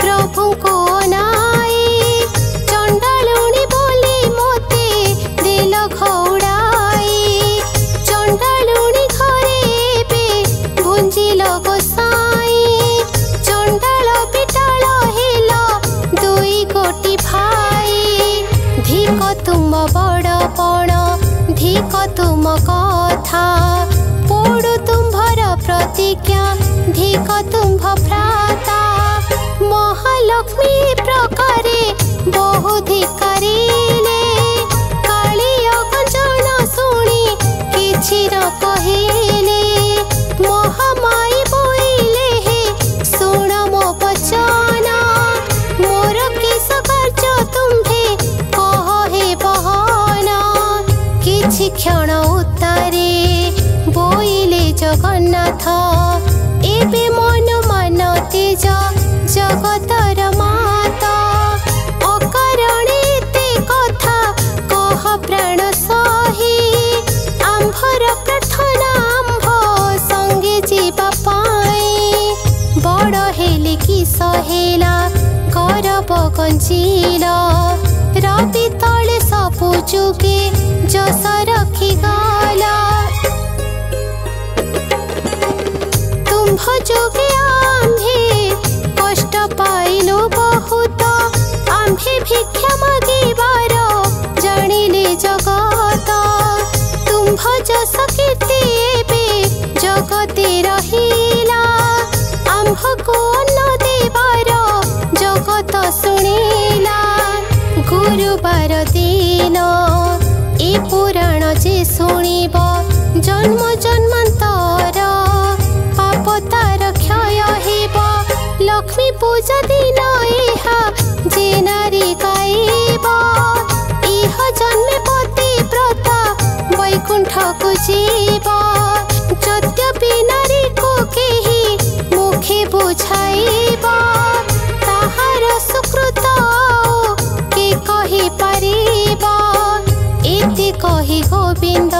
A: प्रभु को अनाई चंडालुणी बोली मोते देल घौड़ाई चंडालुणी घरे एबे भुंजिल गोसाई चंडाल बिटाल हेल दुई गोटी भाई धिक तुम बड़पण धिक तुम कथा पोड़ु तुम्भर प्रतिज्ञा धिक तुम्भ भ्राता महालक्ष्मी प्रकारे बहु धिकारिले कालिय गंजन शुणी किछि न कहिले महामाई बोइले हे सुण मो वचन मोर किस कार्य तुम्भे कह हे बहन किछि क्षण उत्तारे बोइले जगन्नाथ एबे मन मान तेज जगतर माता अकारणे ते कथा कह प्राण सही आम्भर प्रार्थना आम्भ संगे जीवा पाई बड़ हेले कि सहेला करब गंजिला रवि तले सबु जुगे जस रखी गाला भिक्षा मागिबार जानिले जगत तुम्भ जस कीर्ति एबे जगते रहिला आम्भको अन्न देबार जगत शुणिला गुरुबार दिन ए पुराण जे शुणिब जन्म जन्मांतर पाप तार क्षय हेब लक्ष्मी पूजा दिन एहा जे नारी गाइब इह जन्मे पतिव्रता वैकुंठ को जीव यद्यपि नारी को केही मुखे बुझाइब ताहार सुकृत के कहि पारिब इति कहि गोविंद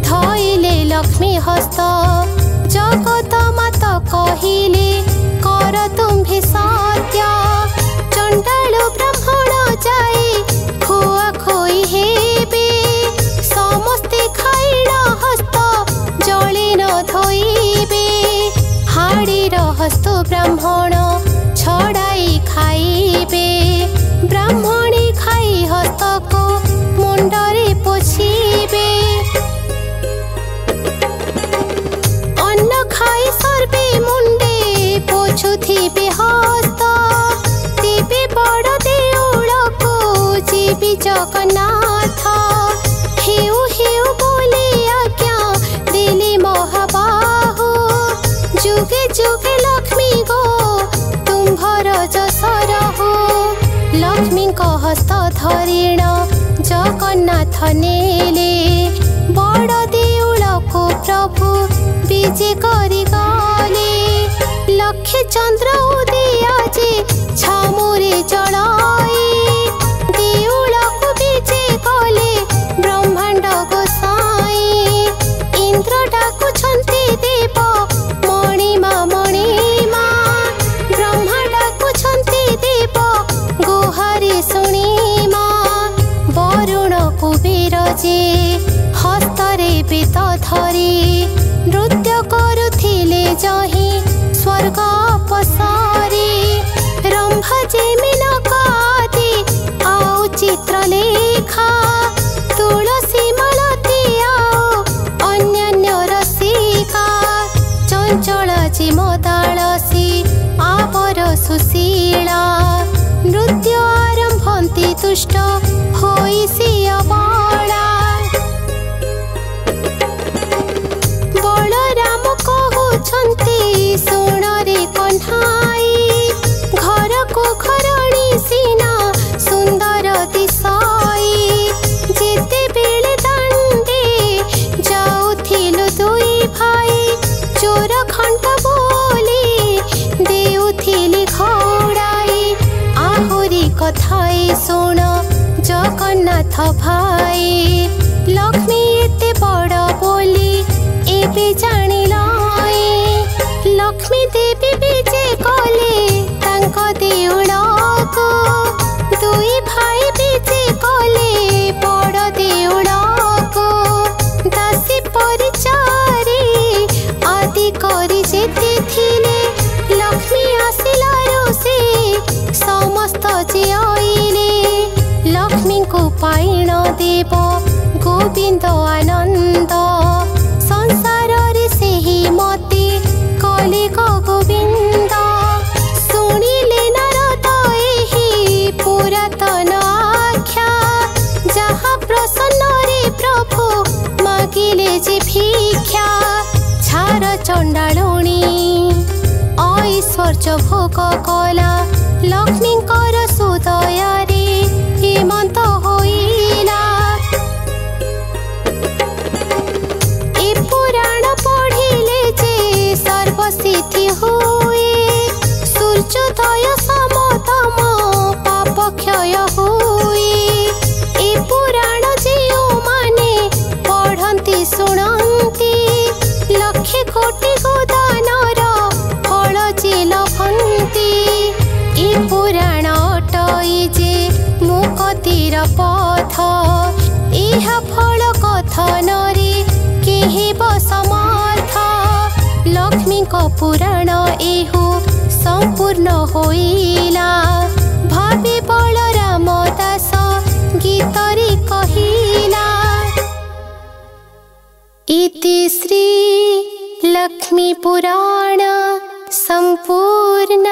A: धइले लक्ष्मी हस्त जगत माता कहिले कर तुम्भे सत्य चंडाल ब्राह्मण जाई खोआ खोई हेबे समस्ते खाइल हस्त जले न धोइबे हाड़ीर हस्त ब्राह्मण छड़ाई खाइबे ब्राह्मणी खाई हस्त को मुंडरे पोछिबे अन्न खाई सर्वे मुंडे पोछुथिबे हस्त तेबे बड़ देउल को जीवी जगन्नाथ हेउ हेउ बोले आज्ञा दिले महाबाहु जुगे जुगे लक्ष्मी गो तुम्भर जसर हो लक्ष्मी को हस्त धरिण जगन्नाथ नेले बड़ देउल को प्रभु विजे करी गले लक्ष्य चंद्र उदिया जे छामुरे जड़ाई देउल को विजे गले ब्रह्मांड गोसाई इंद्र डाकुछंती देव मणिमा मणिमा ब्रह्मा डाकुछंती देव गुहारी शुणिमा वरुण कुबेर जे हस्तरे बेत धरी नृत्य करुथिले जही स्वर्ग पसारी रंभा जे मेनकादि आउ चित्रलेखा तुलसी मालती आउ अन्यान्य रसिका चंचल जे मदालसी आवर सुशीला नृत्य आरंभंती तुष्ट होई सिया बाला बलराम कहउछंती सुन रे कन्हाई घर को घरणी सीना सुंदर दिसाई जेते बेले दांडे जाउथिलु दुई भाई चोर खंड बोली देउथिली खौड़ाई आहुरी कथाई सुन जगन्नाथ भाई लक्ष्मी एते बड़ बोली एबे जानिलाई लक्ष्मी देवी विजे कले तांक देउल को दुई भाई विजे कले बड़ देउल को दासी परिचारी आदि करी जेते थिले लक्ष्मी आसिलारो से समस्त जे आइले लक्ष्मी को पाइण देव गोविंद आनंद संसार रे सेही मती कले गोविंद शुणिले नारद एही पुरातन आख्या जहाँ प्रसन्न रे प्रभु मागिले जे भिक्षा छार चंडालुणी ऐश्वर्य भोग कला लक्ष्मी कर सुदयारे हेमंत होइला ए पुराण पढ़िले जे सर्वसिद्धि हुए सूर्योदय समतम पाप क्षय हुए ए पुराण जेउ माने पढ़ंती सुनंती लक्षे कोटि गोदानर फल जे लभंती ए पुराण अटई जे मुक्तिर पथ एह फल कथन रे केहेब समर्थ लक्ष्मी को पुराण एहु संपूर्ण होइला भावे बलराम इति श्री लक्ष्मी पुराण संपूर्ण।